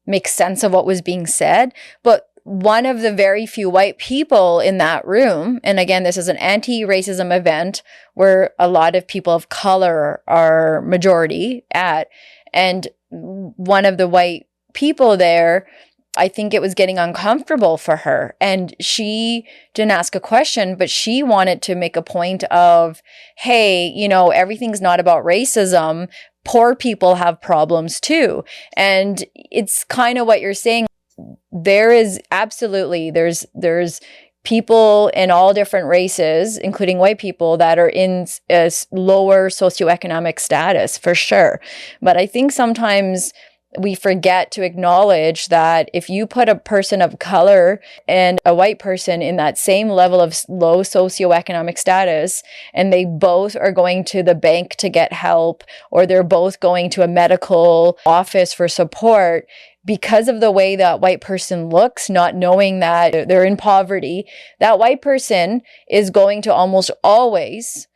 make sense of what was being said. But one of the very few white people in that room, and again, this is an anti-racism event where a lot of people of color are majority at, and one of the white people there, I think it was getting uncomfortable for her. And she didn't ask a question, but she wanted to make a point of, hey, you know, everything's not about racism. Poor people have problems too. And it's kind of what you're saying. There is absolutely, there's people in all different races, including white people, that are in a lower socioeconomic status, for sure. But I think sometimes we forget to acknowledge that if you put a person of color and a white person in that same level of low socioeconomic status, and they both are going to the bank to get help, or they're both going to a medical office for support, because of the way that white person looks, not knowing that they're in poverty, that white person is going to almost always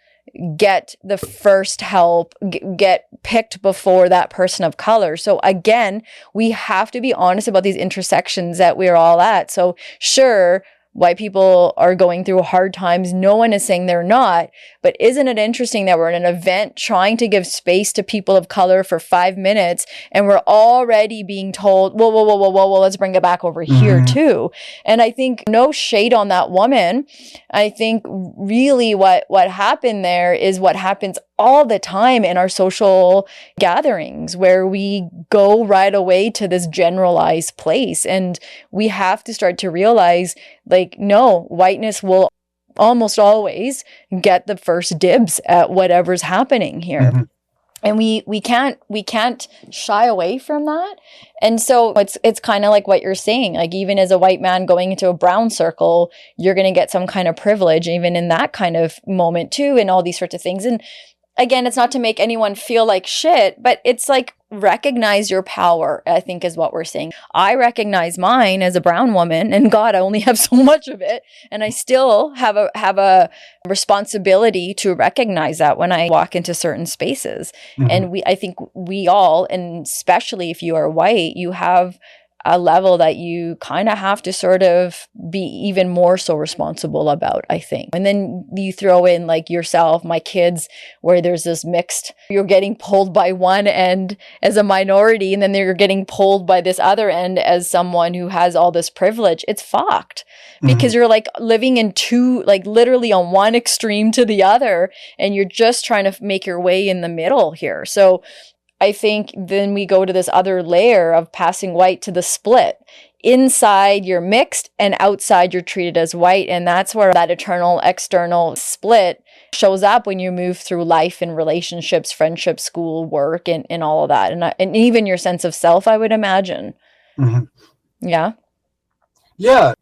get the first help, get picked before that person of color. So again, we have to be honest about these intersections that we're all at. So sure, white people are going through hard times. No one is saying they're not. But isn't it interesting that we're in an event trying to give space to people of color for 5 minutes, and we're already being told, whoa, let's bring it back over here too. And I think no shade on that woman. I think really what happened there is what happens all the time in our social gatherings, where we go right away to this generalized place. And we have to start to realize, like, no, whiteness will almost always get the first dibs at whatever's happening here. And we can't shy away from that. And so it's kind of like what you're saying, like even as a white man going into a brown circle, you're going to get some kind of privilege, even in that kind of moment too, and all these sorts of things. And again, it's not to make anyone feel like shit, but it's like, recognize your power, I think, is what we're saying. I recognize mine as a brown woman, and God, I only have so much of it. And I still have a responsibility to recognize that when I walk into certain spaces. And I think we all, and especially if you are white, you have a level that you kind of have to sort of be even more so responsible about, I think. And then you throw in like yourself, my kids, where there's this mixed, you're getting pulled by one end as a minority, and then you're getting pulled by this other end as someone who has all this privilege. It's fucked because you're like living in two, like literally on one extreme to the other, and you're just trying to make your way in the middle here. So I think then we go to this other layer of passing white to the split. Inside you're mixed and outside you're treated as white. And that's where that eternal external split shows up when you move through life and relationships, friendship, school, work, and all of that. And even your sense of self, I would imagine. Yeah. Yeah.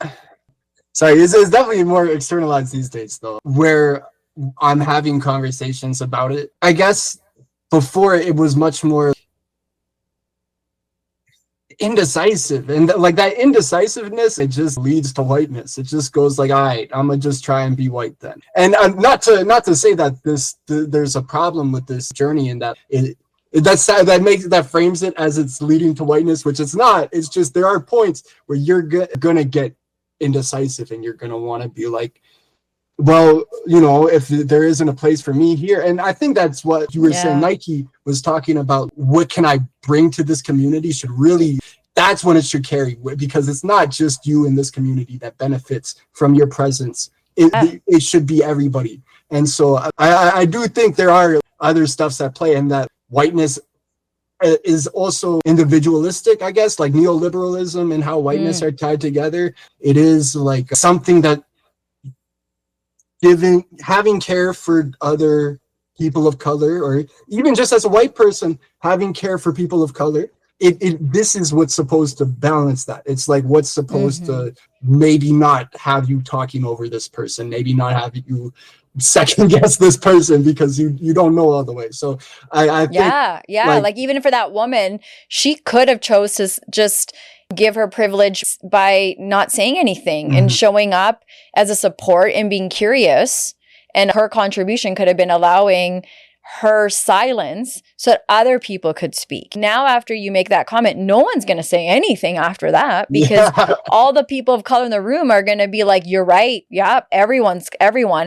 Sorry, it's definitely more externalized these days though, where I'm having conversations about it. I guess before it was much more indecisive, and like that indecisiveness, it just leads to whiteness. It just goes like, all right, I'm gonna just try and be white then. And not to say that there's a problem with this journey and that that frames it as it's leading to whiteness, which it's not. It's just there are points where you're gonna get indecisive and you're gonna want to be like, well, you know, if there isn't a place for me here. And I think that's what you were saying. Nike was talking about, what can I bring to this community should really, that's when it should carry, because it's not just you in this community that benefits from your presence. It should be everybody. And so I do think there are other stuffs at play, and that whiteness is also individualistic, I guess, like neoliberalism and how whiteness are tied together. It is like something that having care for other people of color, or even just as a white person, having care for people of color, this is what's supposed to balance that. It's like what's supposed to maybe not have you talking over this person, maybe not have you second guess this person because you don't know all the way. So I think like even for that woman, she could have chose to just give her privilege by not saying anything and showing up as a support and being curious. And her contribution could have been allowing her silence so that other people could speak. Now, after you make that comment, no one's going to say anything after that, because all the people of color in the room are going to be like, you're right. Yeah, everyone,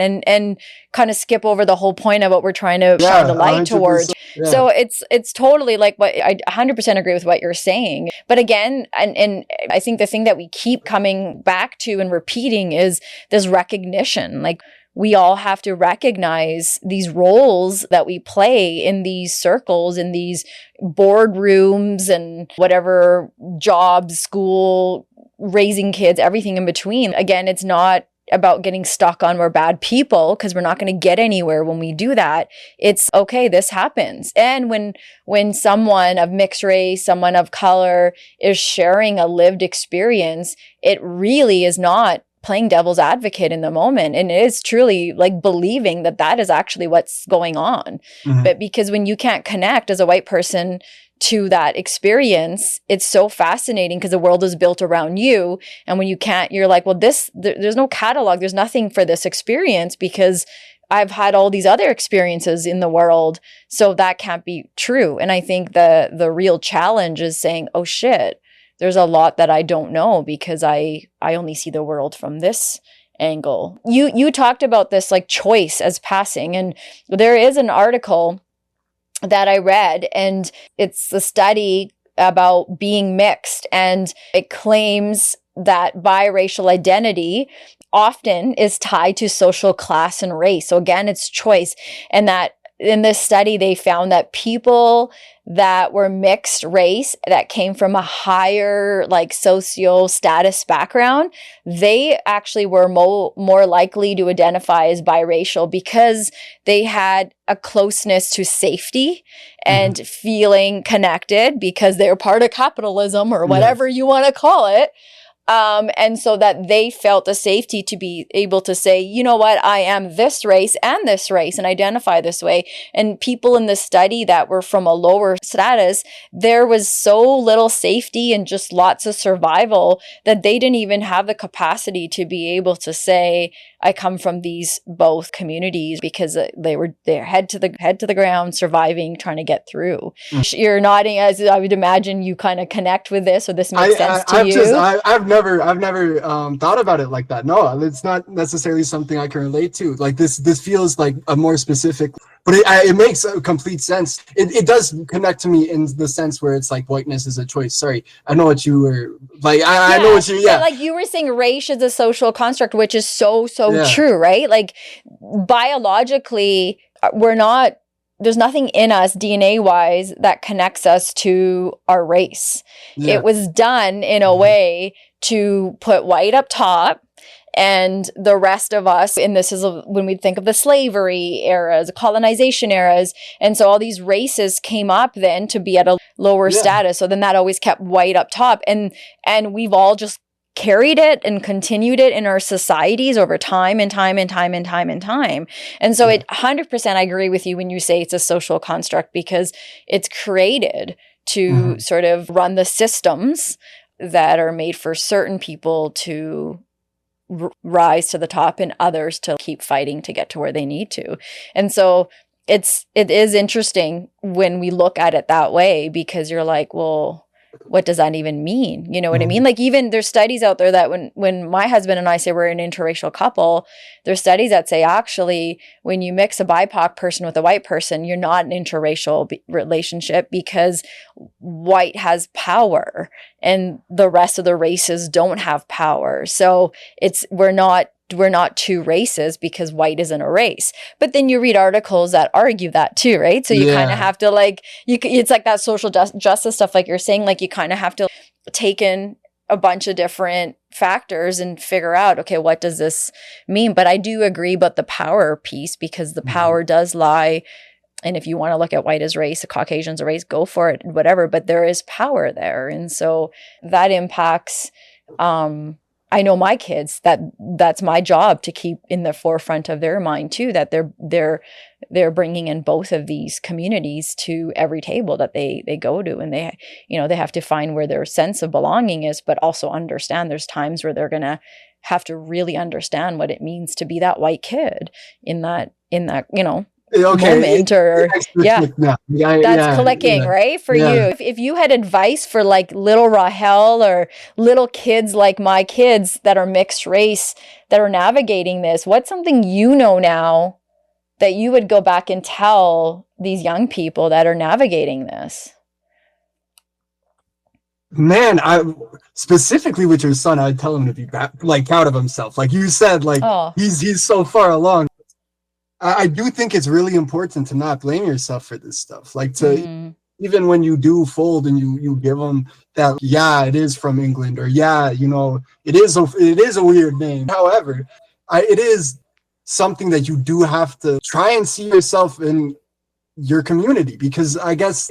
and kind of skip over the whole point of what we're trying to shine the light towards. Yeah. So it's totally like what I 100% agree with what you're saying. But again, and I think the thing that we keep coming back to and repeating is this recognition. Like, we all have to recognize these roles that we play in these circles, in these boardrooms and whatever jobs, school, raising kids, everything in between. Again, it's not about getting stuck on we're bad people, because we're not going to get anywhere when we do that. It's okay, this happens. And when someone of mixed race, someone of color is sharing a lived experience, it really is not playing devil's advocate in the moment. And it is truly like believing that that is actually what's going on. But because when you can't connect as a white person to that experience, it's so fascinating because the world is built around you. And when you can't, you're like, well, there's no catalog. There's nothing for this experience because I've had all these other experiences in the world. So that can't be true. And I think the real challenge is saying, oh shit, there's a lot that I don't know because I only see the world from this angle. You talked about this like choice as passing, and there is an article that I read, and it's a study about being mixed, and it claims that biracial identity often is tied to social class and race. So again, it's choice. And that in this study, they found that people that were mixed race, that came from a higher like socio status background, they actually were more likely to identify as biracial because they had a closeness to safety and feeling connected because they're part of capitalism or whatever you want to call it. And so that they felt the safety to be able to say, you know what, I am this race and identify this way. And people in this study that were from a lower status, there was so little safety and just lots of survival that they didn't even have the capacity to be able to say, I come from these both communities because they're head to the ground, surviving, trying to get through. You're nodding, as I would imagine you kind of connect with this, or this makes sense to you. I've never thought about it like that. No, it's not necessarily something I can relate to. Like this feels like a more specific, but it makes a complete sense. It does connect to me in the sense where it's like whiteness is a choice. Sorry, I know what you were like. I know what you. Yeah, like you were saying, race is a social construct, which is so true, right? Like biologically, there's nothing in us DNA wise that connects us to our race. Yeah. It was done in a way to put white up top and the rest of us, and this is when we think of the slavery eras, colonization eras. And so all these races came up then to be at a lower status. So then that always kept white up top. And we've all just carried it and continued it in our societies over time and time and time and time and time. And so it 100%, I agree with you when you say it's a social construct, because it's created to sort of run the systems that are made for certain people to rise to the top and others to keep fighting to get to where they need to. And so it is interesting when we look at it that way, because you're like, well, what does that even mean? You know what I mean? Like, even there's studies out there that when my husband and I say we're an interracial couple, there's studies that say actually when you mix a BIPOC person with a white person, you're not an interracial relationship, because white has power and the rest of the races don't have power. So we're not two races because white isn't a race. But then you read articles that argue that too, right? So you kind of have to it's like that social justice stuff, like you're saying, like you kind of have to take in a bunch of different factors and figure out, okay, what does this mean? But I do agree about the power piece, because the power does lie. And if you want to look at white as race, Caucasians as race, go for it, whatever. But there is power there. And so that impacts, I know my kids, that's my job to keep in the forefront of their mind too, that they're bringing in both of these communities to every table that they go to, and they have to find where their sense of belonging is, but also understand there's times where they're going to have to really understand what it means to be that white kid in that moment, or that's clicking, right? For you, if you had advice for like little Rahell or little kids like my kids that are mixed race that are navigating this, what's something you know now that you would go back and tell these young people that are navigating this? Man, I specifically with your son, I'd tell him to be like proud of himself. Like you said, like he's so far along. I do think it's really important to not blame yourself for this stuff. Like to even when you do fold and you give them that, it is from England, or it is a weird name. However, it is something that you do have to try and see yourself in your community, because I guess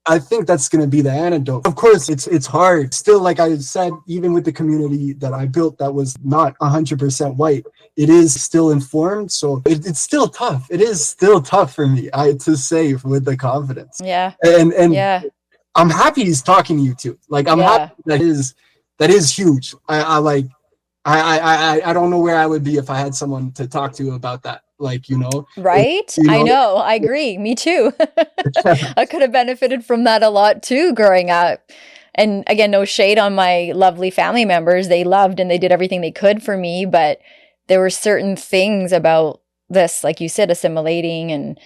I think that's going to be the antidote. Of course, it's hard. Still, like I said, even with the community that I built that was not 100% white, it is still informed. So it's still tough. It is still tough for me to say with the confidence. Yeah. And I'm happy he's talking to you too. Like I'm happy that is huge. I don't know where I would be if I had someone to talk to about that. Like, right? I know. I agree. Me too. I could have benefited from that a lot too growing up. And again, no shade on my lovely family members. They loved and they did everything they could for me. But there were certain things about this, like you said, assimilating and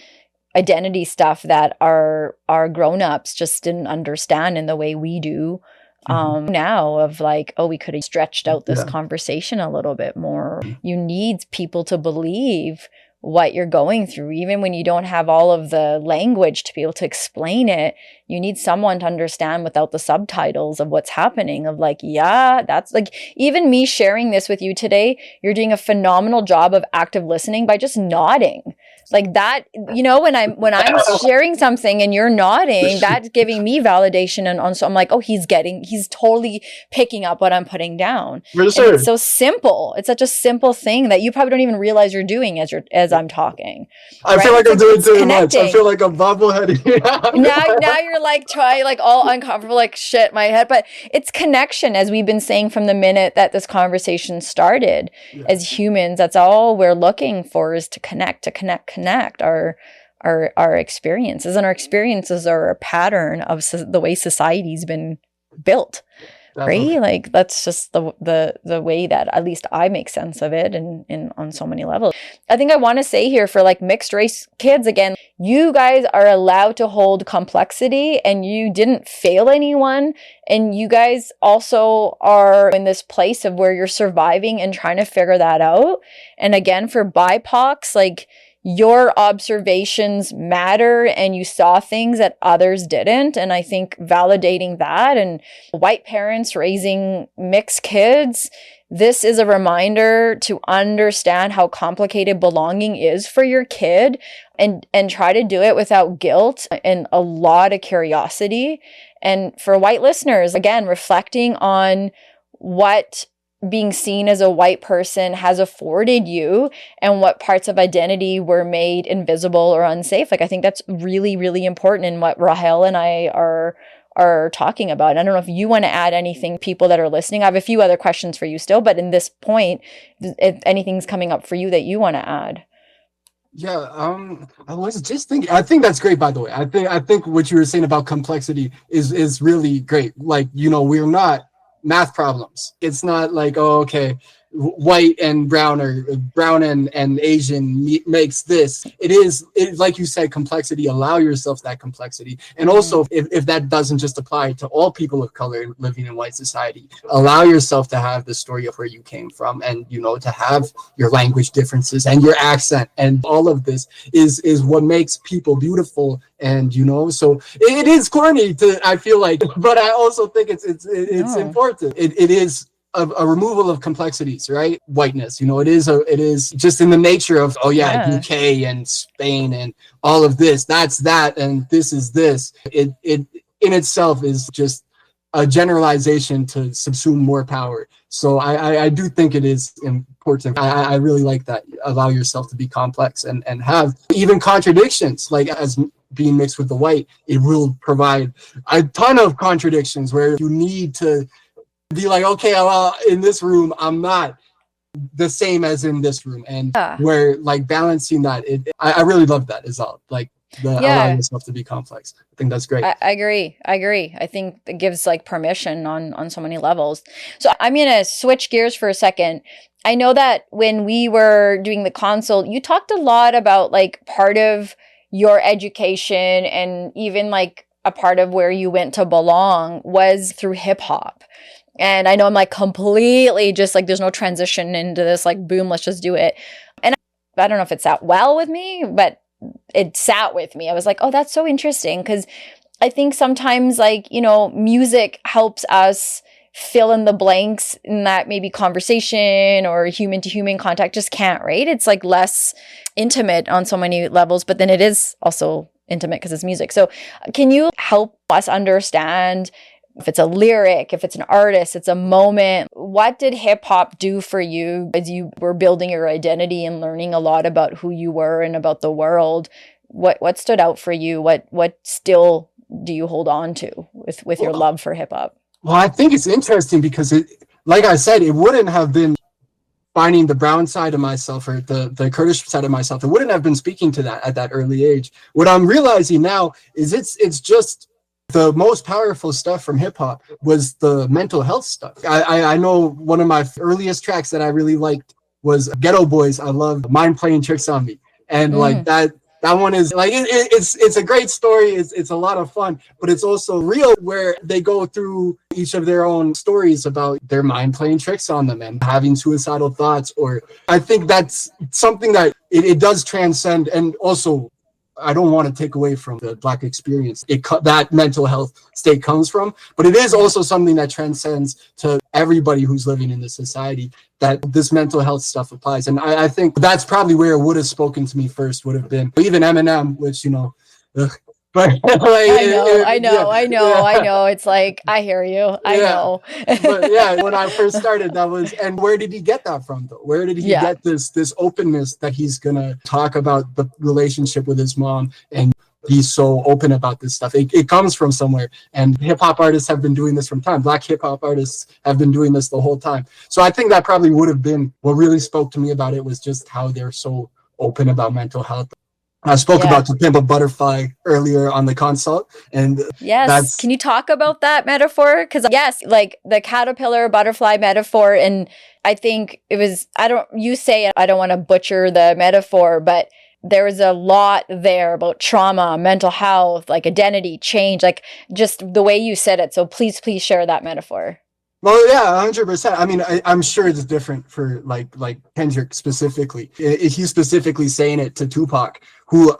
identity stuff that our grown-ups just didn't understand in the way we do now, of like, we could have stretched out this conversation a little bit more. You need people to believe what you're going through, even when you don't have all of the language to be able to explain it. You need someone to understand without the subtitles of what's happening, of like, that's like, even me sharing this with you today, you're doing a phenomenal job of active listening by just nodding. Like that, when I'm sharing something and you're nodding, that's giving me validation. And so I'm like, oh, he's totally picking up what I'm putting down. And it's so simple. It's such a simple thing that you probably don't even realize you're doing as I'm talking. I feel like I'm doing too much. I feel like I'm bobbleheading. now you're like all uncomfortable, like shit, my head. But it's connection, as we've been saying from the minute that this conversation started. Yeah. As humans, that's all we're looking for, is to connect our experiences, and our experiences are a pattern of the way society's been built. Right? Like that's just the way that at least I make sense of it, and on so many levels. I think I want to say here, for like mixed race kids, again, you guys are allowed to hold complexity, and you didn't fail anyone, and you guys also are in this place of where you're surviving and trying to figure that out. And again, for BIPOCs, like, your observations matter, and you saw things that others didn't. And I think validating that, and white parents raising mixed kids, this is a reminder to understand how complicated belonging is for your kid, and try to do it without guilt and a lot of curiosity. And for white listeners, again, reflecting on what being seen as a white person has afforded you, and what parts of identity were made invisible or unsafe. Like, I think that's really, really important in what Rahell and I are talking about. I don't know if you want to add anything, people that are listening. I have a few other questions for you still, but in this point, if anything's coming up for you that you want to add. Yeah, I was just thinking, I think that's great, by the way. I think what you were saying about complexity is really great. Like, we're not math problems. It's not like, oh, okay, white and brown, or brown and Asian makes this. It is like you said, complexity. Allow yourself that complexity. And also, if that doesn't just apply to all people of color living in white society, allow yourself to have the story of where you came from, and to have your language differences and your accent, and all of this is what makes people beautiful. And so it is corny I feel like, but I also think it's important. It is a removal of complexities, right? Whiteness, it is just in the nature of, UK and Spain and all of this, that's that, and this is this. It in itself is just a generalization to subsume more power. So I do think it is important. I really like that. Allow yourself to be complex and have even contradictions. Like, as being mixed with the white, it will provide a ton of contradictions where you need to be like, okay, well, in this room, I'm not the same as in this room. And where, like, balancing that, I really love that as well. Like, allowing yourself to be complex. I think that's great. I agree. I think it gives like permission on so many levels. So I'm going to switch gears for a second. I know that when we were doing the consult, you talked a lot about like part of your education, and even like a part of where you went to belong was through hip hop. And I know I'm like completely just like, there's no transition into this, like, boom, let's just do it. And I don't know if it sat well with me, but it sat with me. I was like, oh, that's so interesting. Because I think sometimes, like, music helps us fill in the blanks in that maybe conversation or human to human contact just can't, right? It's like less intimate on so many levels, but then it is also intimate because it's music. So can you help us understand, if it's a lyric, if it's an artist, it's a moment, what did hip hop do for you as you were building your identity and learning a lot about who you were and about the world? What stood out for you? What still do you hold on to with your love for hip hop? Well, I think it's interesting because like I said, it wouldn't have been finding the brown side of myself, or the Kurdish side of myself. It wouldn't have been speaking to that at that early age. What I'm realizing now is it's just the most powerful stuff from hip hop was the mental health stuff. I know one of my earliest tracks that I really liked was Ghetto Boys. I love Mind Playing Tricks on Me. And like that one is like, it's a great story. It's a lot of fun, but it's also real, where they go through each of their own stories about their mind playing tricks on them and having suicidal thoughts. Or I think that's something that it does transcend, and also I don't want to take away from the Black experience that mental health state comes from, but it is also something that transcends to everybody who's living in this society, that this mental health stuff applies. And I think that's probably where it would have spoken to me first, would have been even Eminem, which, ugh, but like, I know. It's like, I hear you. I know. But yeah, when I first started, that was, and where did he get that from though? Where did he get this openness that he's gonna talk about the relationship with his mom and he's so open about this stuff? It comes from somewhere, and hip hop artists have been doing this from time. Black hip hop artists have been doing this the whole time. So I think that probably would have been what really spoke to me about it, was just how they're so open about mental health. I spoke about To Pimp a Butterfly earlier on the consult, and can you talk about that metaphor? Because like the caterpillar butterfly metaphor, and I think it was, I don't want to butcher the metaphor, but there was a lot there about trauma, mental health, like identity change, like just the way you said it. So please share that metaphor. Well, yeah, 100%. I mean, I'm sure it's different for like Kendrick specifically. He's specifically saying it to Tupac, who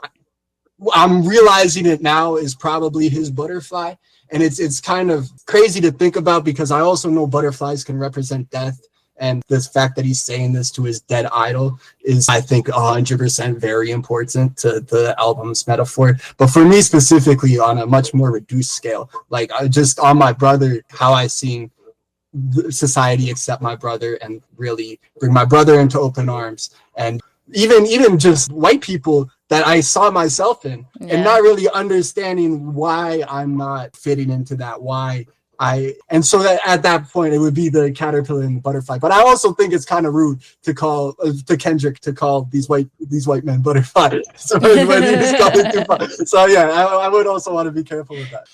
I'm realizing it now is probably his butterfly. And it's kind of crazy to think about, because I also know butterflies can represent death. And this fact that he's saying this to his dead idol is, I think, 100% very important to the album's metaphor. But for me specifically, on a much more reduced scale, like just on my brother, how I seen society accept my brother and really bring my brother into open arms, and even just white people that I saw myself in, and not really understanding why I'm not fitting into that, and so that at that point it would be the caterpillar and the butterfly. But I also think it's kind of rude to call to Kendrick to call these white men butterflies. So yeah, I would also want to be careful with that.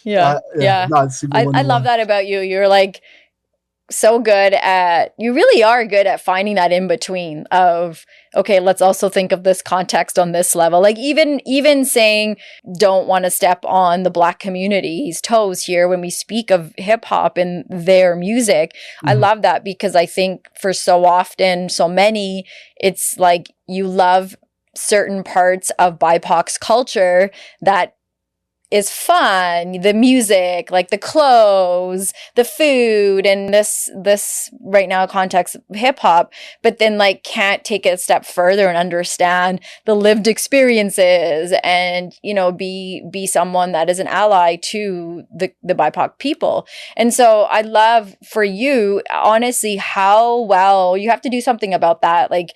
I love that about you. You're like so good at, you really are good at finding that in between of, okay, let's also think of this context on this level. Like even saying, don't want to step on the Black community's toes here when we speak of hip hop and their music. Mm-hmm. I love that, because I think for so often, so many, it's like you love certain parts of BIPOC's culture that is fun, the music, like the clothes, the food, and this right now context of hip hop, but then like can't take it a step further and understand the lived experiences and, be someone that is an ally to the BIPOC people. And so I love for you, honestly, how well you have to do something about that. Like,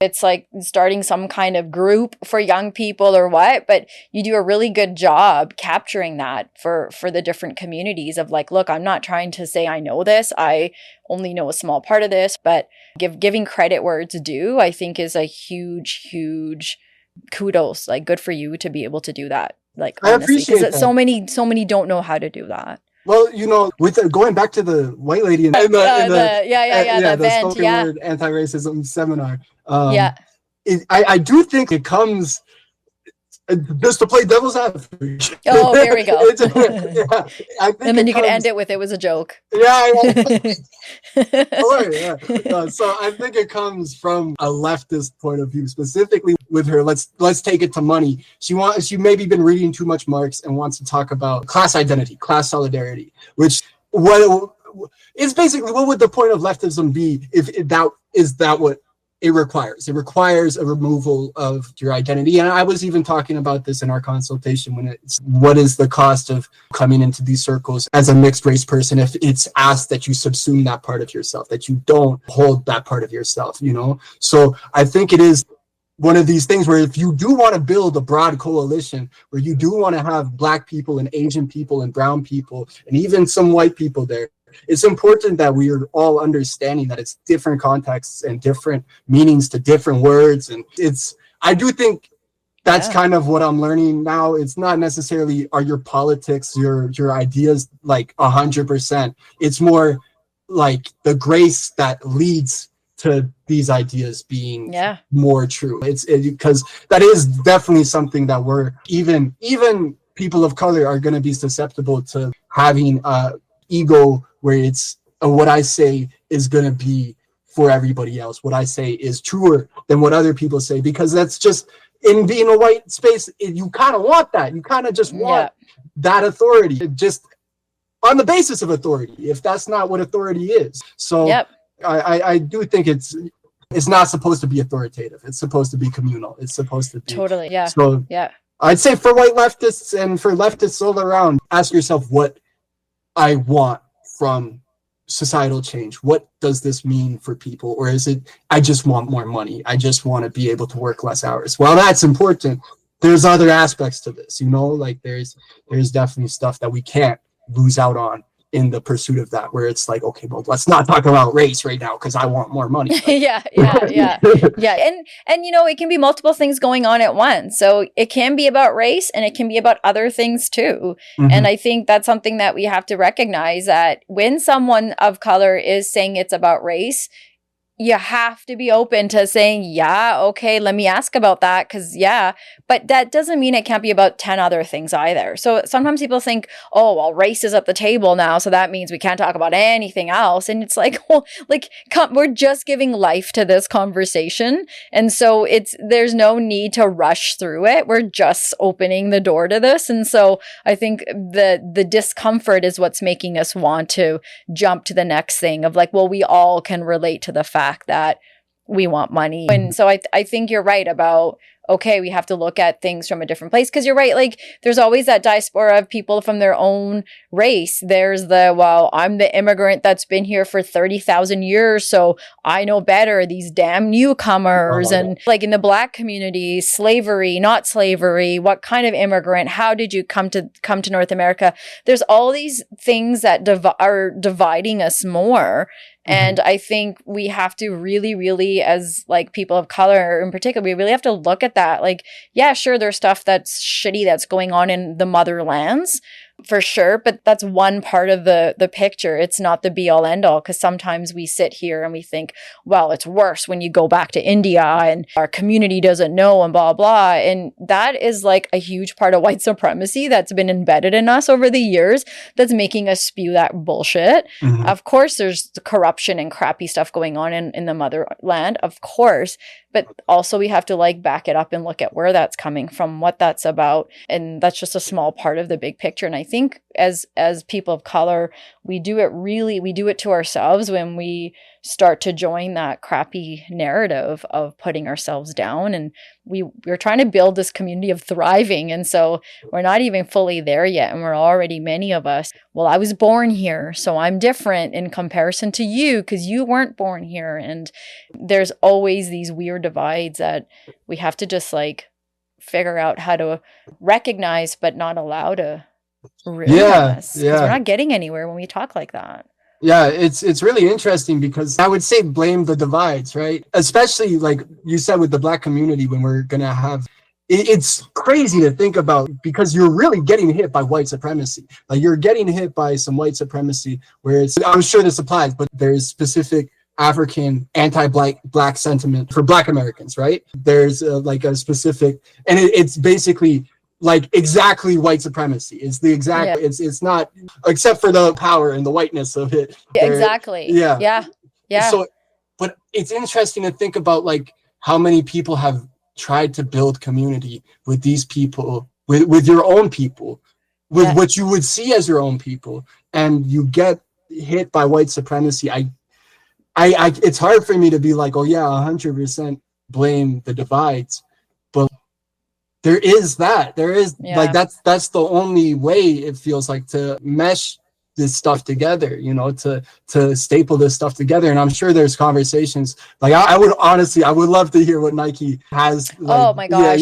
it's like starting some kind of group for young people or what, but you do a really good job capturing that for the different communities of like, look, I'm not trying to say I know this. I only know a small part of this, but giving credit where it's due, I think is a huge, huge kudos. Like, good for you to be able to do that. Like, honestly, I appreciate that. So many don't know how to do that. Well, with going back to the white lady in the event, spoken word anti-racism seminar, I do think it comes just to play devil's advocate. Oh, there we go. I think and then you can end it with, it was a joke. Yeah. So I think it comes from a leftist point of view, specifically with her. Let's take it to money. She maybe been reading too much Marx and wants to talk about class identity, class solidarity, which it's basically, what would the point of leftism be if that what it requires? It requires a removal of your identity. And I was even talking about this in our consultation, when it's, what is the cost of coming into these circles as a mixed race person if it's asked that you subsume that part of yourself, that you don't hold that part of yourself, So I think it is one of these things where if you do want to build a broad coalition, where you do want to have Black people and Asian people and brown people and even some white people there, it's important that we are all understanding that it's different contexts and different meanings to different words. And I do think that's kind of what I'm learning now. It's not necessarily are your politics, your ideas like 100%. It's more like the grace that leads to these ideas being more true. It's because that is definitely something that we're even people of color are going to be susceptible to having ego, where it's what I say is going to be for everybody else. What I say is truer than what other people say, because that's just, in being a white space, you kind of want that. You kind of just want that authority, just on the basis of authority, if that's not what authority is. So I do think it's not supposed to be authoritative. It's supposed to be communal. It's supposed to be totally. Yeah. So I'd say for white leftists and for leftists all around, ask yourself what I want from societal change. What does this mean for people? Or is it, I just want more money. I just want to be able to work less hours. Well, that's important. There's other aspects to this, you know, like there's definitely stuff that we can't lose out on in the pursuit of that, where it's like, okay, well, let's not talk about race right now because I want more money. Like, yeah. And you know, it can be multiple things going on at once. So it can be about race and it can be about other things too. And I think that's something that we have to recognize, that when someone of color is saying it's about race, you have to be open to saying, yeah, okay, let me ask about that. Cause but that doesn't mean it can't be about 10 other things either. So sometimes people think, oh, well, race is at the table now, so that means we can't talk about anything else. And it's like, well, like, we're just giving life to this conversation. And so there's no need to rush through it. We're just opening the door to this. And so I think the discomfort is what's making us want to jump to the next thing of like, well, we all can relate to the fact that we want money. And so I think you're right about, okay, we have to look at things from a different place. Because you're right, like there's always that diaspora of people from their own race. There's well, I'm the immigrant that's been here for 30,000 years, so I know better, these damn newcomers. And like in the Black community, slavery, not slavery, what kind of immigrant, how did you come to North America? There's all these things that are dividing us more. And I think we have to really, really, as like people of color in particular, we really have to look at that. Like, yeah, sure, there's stuff that's shitty that's going on in the motherlands, for sure. But that's one part of the picture. It's not the be all end all, because sometimes we sit here and we think, well, it's worse when you go back to India and our community doesn't know and blah, blah. And that is like a huge part of white supremacy that's been embedded in us over the years that's making us spew that bullshit. Of course, there's the corruption and crappy stuff going on in the motherland, of course. But also we have to like back it up and look at where that's coming from, what that's about. And that's just a small part of the big picture. And I think as people of color, we do it to ourselves when we start to join that crappy narrative of putting ourselves down. And we're trying to build this community of thriving. And so we're not even fully there yet. And we're already, many of us, well, I was born here, so I'm different in comparison to you because you weren't born here. And there's always these weird divides that we have to just like figure out how to recognize, but not allow to ruin us. Because we're not getting anywhere when we talk like that. Yeah, it's really interesting because I would say blame the divides, right? Especially like you said with the Black community, when we're going to have, it's crazy to think about because you're really getting hit by white supremacy. Like you're getting hit by some white supremacy where I'm sure this applies, but there's specific African anti-black sentiment for Black Americans, right? There's like a specific, and it's basically like exactly white supremacy. It's the exact, it's not, except for the power and the whiteness of it. Exactly. Yeah. So, but it's interesting to think about like how many people have tried to build community with these people, with your own people, with what you would see as your own people, and you get hit by white supremacy. I it's hard for me to be like, oh yeah, 100% blame the divides, but there is like that's the only way it feels like to mesh this stuff together, you know, to staple this stuff together. And I'm sure there's conversations like I would love to hear what Nike has. Like, oh my gosh,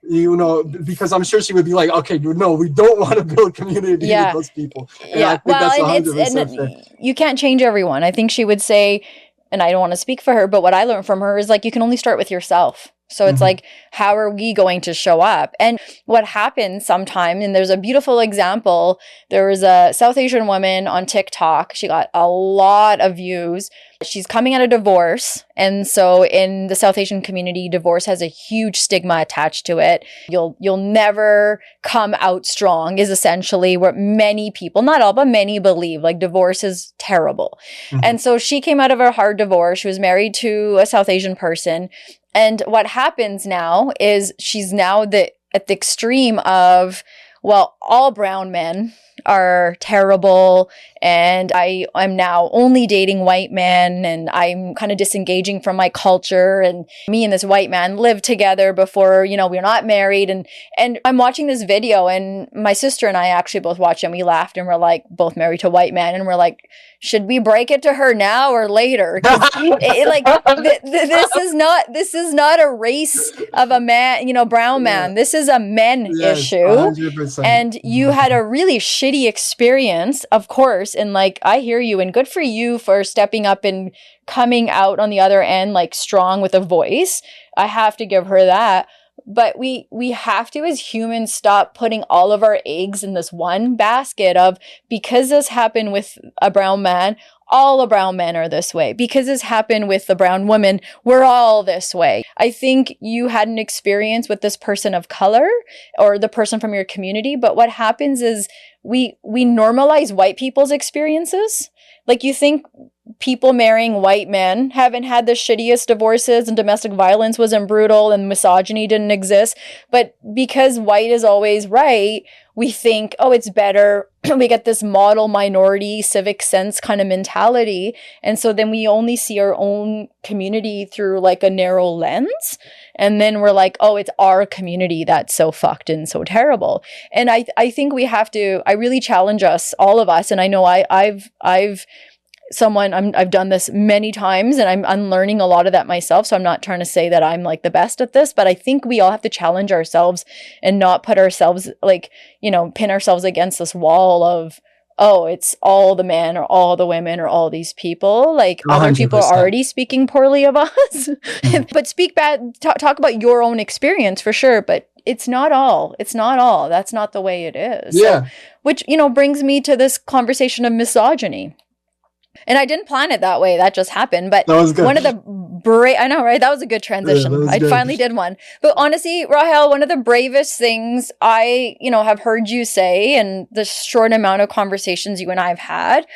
you know, because I'm sure she would be like, okay, no, we don't want to build community with those people. And I think that's 100% fair. You can't change everyone. I think she would say, and I don't want to speak for her, but what I learned from her is like, you can only start with yourself. So it's like, how are we going to show up? And what happens sometimes, and there's a beautiful example, there was a South Asian woman on TikTok. She got a lot of views. She's coming out of divorce. And so in the South Asian community, divorce has a huge stigma attached to it. You'll never come out strong is essentially what many people, not all, but many believe, like divorce is terrible. And so she came out of a hard divorce. She was married to a South Asian person. And what happens now is she's now at the extreme of, well, all brown men are terrible, and I'm now only dating white men, and I'm kind of disengaging from my culture, and me and this white man lived together before, we're not married. And I'm watching this video, and my sister and I actually both watched it, and we laughed, and we're like, both married to white men, and we're like, should we break it to her now or later? This is not a race of a man, brown man. Yeah. This is a men Yes, issue. 100%. And you had a really shitty experience, of course. And like, I hear you, and good for you for stepping up and coming out on the other end, like strong with a voice. I have to give her that. But we have to, as humans, stop putting all of our eggs in this one basket of, because this happened with a brown man, all the brown men are this way. Because this happened with the brown woman, we're all this way. I think you had an experience with this person of color or the person from your community, but what happens is we normalize white people's experiences. Like, you think people marrying white men haven't had the shittiest divorces, and domestic violence wasn't brutal, and misogyny didn't exist. But because white is always right, we think, oh, it's better. We get this model minority civic sense kind of mentality. And so then we only see our own community through like a narrow lens. And then we're like, oh, it's our community that's so fucked and so terrible. And I think we have to, I really challenge us, all of us. And I know I've done this many times, and I'm unlearning a lot of that myself. So I'm not trying to say that I'm like the best at this, but I think we all have to challenge ourselves and not put ourselves like, pin ourselves against this wall of, oh, it's all the men or all the women or all these people. Like 100%. Other people are already speaking poorly of us, but speak bad, talk about your own experience for sure. But it's not all. That's not the way it is. Yeah. So, which, brings me to this conversation of misogyny. And I didn't plan it that way. That just happened. But that was good. One of the I know, right? That was a good transition. Yeah, I finally did one. But honestly, Rahell, one of the bravest things I, have heard you say in the short amount of conversations you and I have had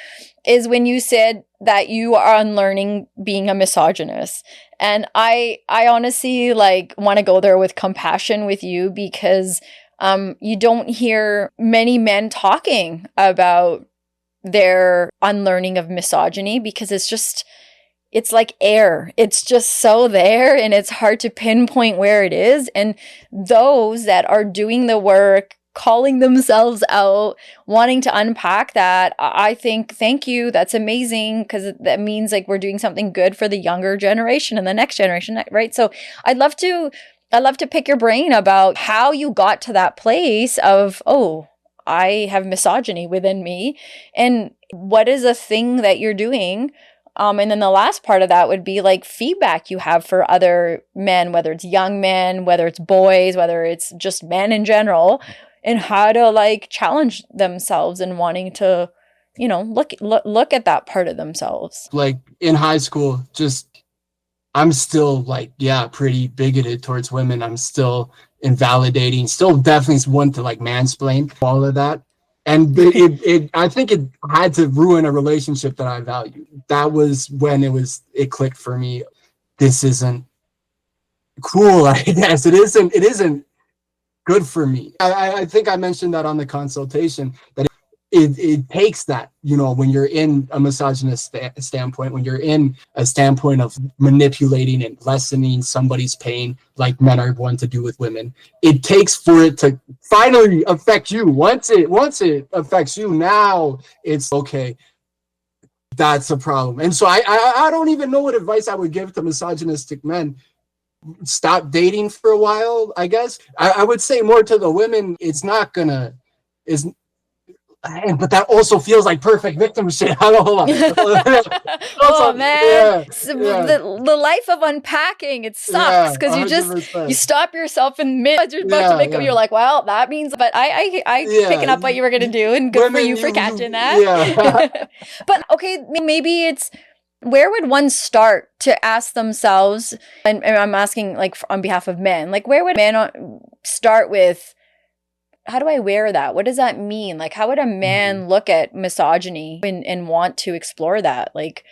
is when you said that you are unlearning being a misogynist. And I honestly want to go there with compassion with you, because you don't hear many men talking about their unlearning of misogyny, because it's like air. It's just so there, and it's hard to pinpoint where it is. And those that are doing the work, calling themselves out, wanting to unpack that, I think, thank you. That's amazing, because that means like we're doing something good for the younger generation and the next generation, right? So I'd love to pick your brain about how you got to that place of, oh, I have misogyny within me, and what is a thing that you're doing? And then the last part of that would be like feedback you have for other men, whether it's young men, whether it's boys, whether it's just men in general, and how to like challenge themselves and wanting to, look at that part of themselves. Like in high school, I'm still pretty bigoted towards women. I'm still invalidating, still definitely one to like mansplain all of that. And I think it had to ruin a relationship that I value. That was when it clicked for me. This isn't cool, I guess. It isn't good for me. I think I mentioned that on the consultation, that it takes that, when you're in a misogynist standpoint, when you're in a standpoint of manipulating and lessening somebody's pain, like men are going to do with women, it takes for it to finally affect you. Once it affects you, now it's okay. That's a problem. And so I don't even know what advice I would give to misogynistic men. Stop dating for a while, I guess. I would say more to the women, but that also feels like perfect victim shit. Hold on. Oh man, the life of unpacking, it sucks because you stop yourself in mid as you're about to make up. You're like, well, that means. But I picking up what you were gonna do, and good for you for catching that. Yeah. But okay, maybe it's. Where would one start to ask themselves? And I'm asking like on behalf of men. Like, where would men start with? How do I wear that? What does that mean? Like, how would a man look at misogyny and want to explore that? Like,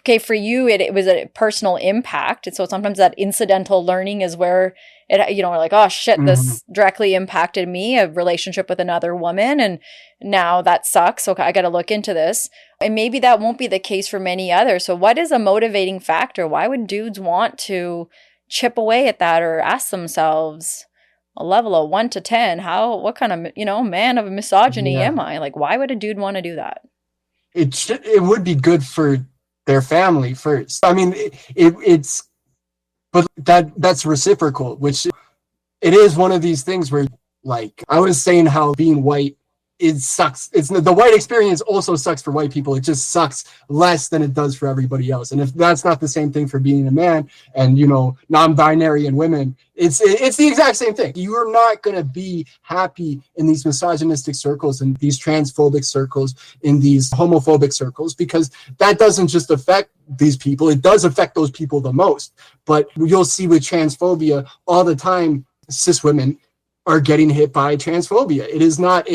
okay, for you, it was a personal impact. And so sometimes that incidental learning is where it, we're like, oh shit, Mhm. this directly impacted me, a relationship with another woman. And now that sucks. So I got to look into this. And maybe that won't be the case for many others. So what is a motivating factor? Why would dudes want to chip away at that or ask themselves a level of 1 to 10, what kind of, man of misogyny am Yeah. I? Like, why would a dude want to do that? It would be good for their family first. I mean, it's but that's reciprocal, which it is one of these things where, like I was saying, how being white, it sucks. It's the white experience also sucks for white people. It just sucks less than it does for everybody else. And if that's not the same thing for being a man and non-binary and women, it's the exact same thing. You're not gonna be happy in these misogynistic circles, in these transphobic circles, in these homophobic circles, because that doesn't just affect these people. It does affect those people the most. But you'll see with transphobia all the time, cis women are getting hit by transphobia. It is not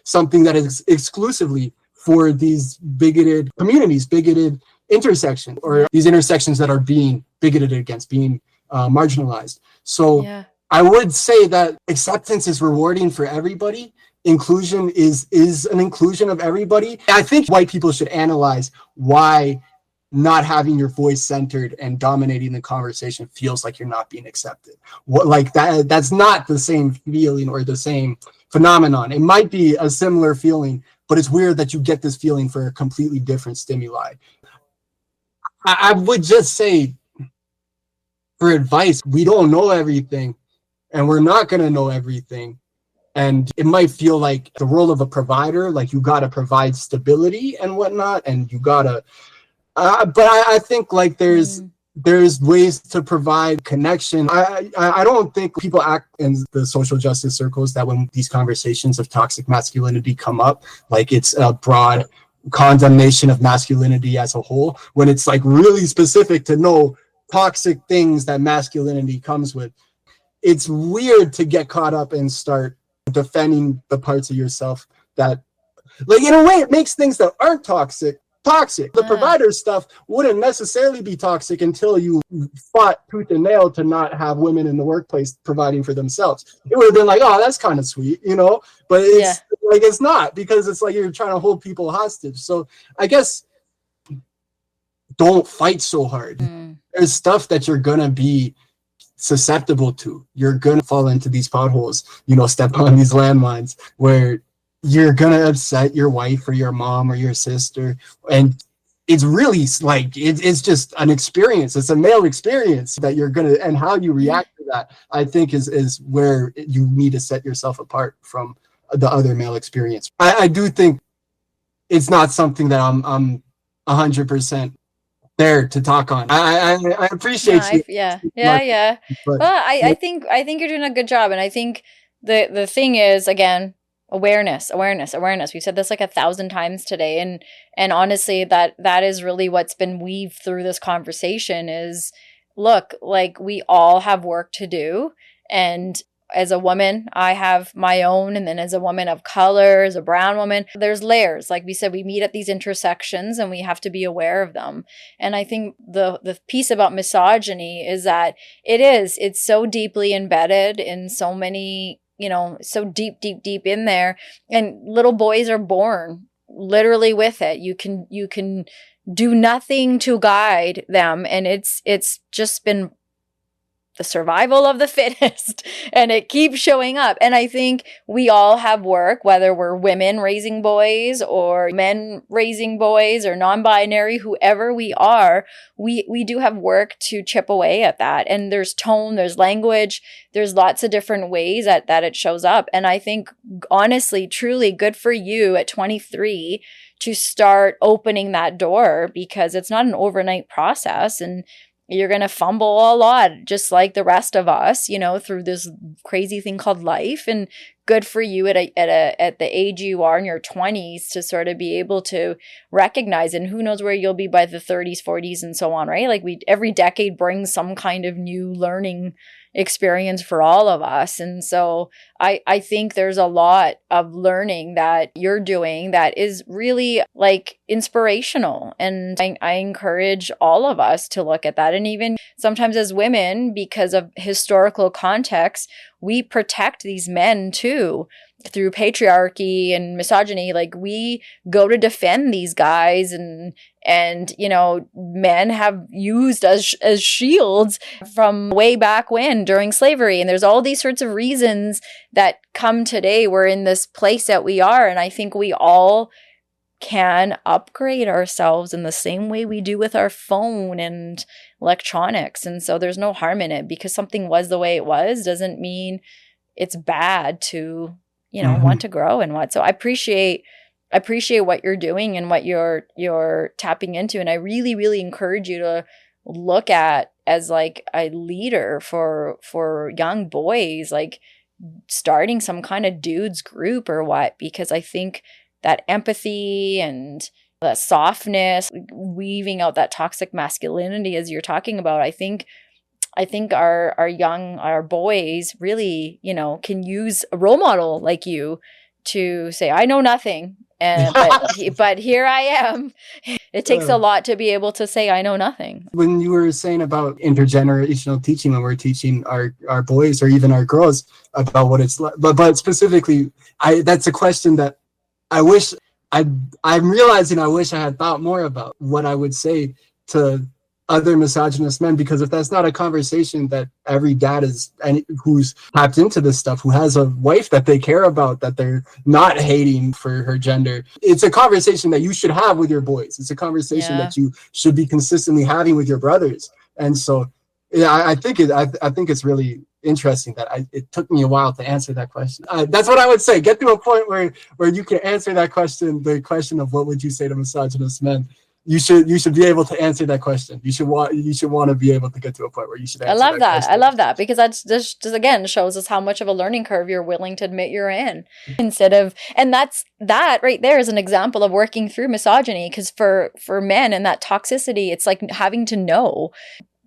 something that is exclusively for these bigoted communities, bigoted intersections, or these intersections that are being bigoted against, being marginalized. So Yeah. I would say that acceptance is rewarding for everybody. Inclusion is an inclusion of everybody. I think white people should analyze why not having your voice centered and dominating the conversation feels like you're not being accepted. Like that's not the same feeling or the same phenomenon. It might be a similar feeling, but it's weird that you get this feeling for a completely different stimuli. I would just say, for advice, we don't know everything and we're not going to know everything. And it might feel like the role of a provider, like you got to provide stability and whatnot, and you got to but I think like there's ways to provide connection. I don't think people act in the social justice circles that when these conversations of toxic masculinity come up, like it's a broad condemnation of masculinity as a whole, when it's like really specific to no toxic things that masculinity comes with. It's weird to get caught up and start defending the parts of yourself that, like, in a way, it makes things that aren't toxic. The provider stuff wouldn't necessarily be toxic until you fought tooth and nail to not have women in the workplace providing for themselves. It would have been like, oh, that's kind of sweet, but it's like, it's not, because it's like you're trying to hold people hostage. So I guess don't fight so hard. There's stuff that you're going to be susceptible to. You're going to fall into these potholes, step on these landmines where you're gonna upset your wife or your mom or your sister, and it's really like it's just an experience. It's a male experience that you're gonna, and how you react to that, I think, is where you need to set yourself apart from the other male experience. I do think it's not something that I'm 100% there to talk on. I appreciate you. Yeah. But Well, I think you're doing a good job, and I think the thing is, again, awareness. We've said this like 1,000 times today. And honestly, that is really what's been weaved through this conversation is, look, like we all have work to do. And as a woman, I have my own. And then as a woman of color, as a brown woman, there's layers. Like we said, we meet at these intersections and we have to be aware of them. And I think the piece about misogyny is that it's so deeply embedded in so many, so deep in there. And little boys are born literally with it. You can do nothing to guide them. And it's just been the survival of the fittest, and it keeps showing up. And I think we all have work, whether we're women raising boys or men raising boys or non-binary, whoever we are, we do have work to chip away at that. And there's tone, there's language, there's lots of different ways that it shows up. And I think, honestly, truly good for you at 23 to start opening that door, because it's not an overnight process. And you're going to fumble a lot, just like the rest of us, through this crazy thing called life. And good for you at the age you are in your 20s to sort of be able to recognize, and who knows where you'll be by the 30s, 40s, and so on, right? Like every decade brings some kind of new learning, experience for all of us. And so I think there's a lot of learning that you're doing that is really like inspirational. And I encourage all of us to look at that. And even sometimes as women, because of historical context, we protect these men too through patriarchy and misogyny. Like we go to defend these guys, and you know, men have used as shields from way back when during slavery. And there's all these sorts of reasons that come today. We're in this place that we are. And I think we all can upgrade ourselves in the same way we do with our phone and electronics. And so there's no harm in it. Because something was the way it was doesn't mean it's bad to, you know, want to grow and what. So I appreciate what you're doing and what you're tapping into. And I really, really encourage you to look at as like a leader for young boys, like starting some kind of dudes group or what, because I think that empathy and the softness, weaving out that toxic masculinity as you're talking about, I think our boys really, you know, can use a role model like you to say, I know nothing. And but here I am. It takes a lot to be able to say I know nothing. When you were saying about intergenerational teaching, when we're teaching our boys or even our girls about what it's like, but specifically, that's a question that I wish I'm realizing I wish I had thought more about what I would say to other misogynist men, because if that's not a conversation that every dad who's tapped into this stuff, who has a wife that they care about, that they're not hating for her gender, it's a conversation that you should have with your boys. It's a conversation that you should be consistently having with your brothers. And so, yeah, I think it's really interesting that it took me a while to answer that question. That's what I would say. Get to a point where you can answer that question, the question of what would you say to misogynist men. You should be able to answer that question. You should want to be able to get to a point where you should answer that question. I love that because that's just again shows us how much of a learning curve you're willing to admit you're in, and that right there is an example of working through misogyny. Because for men and that toxicity, it's like having to know,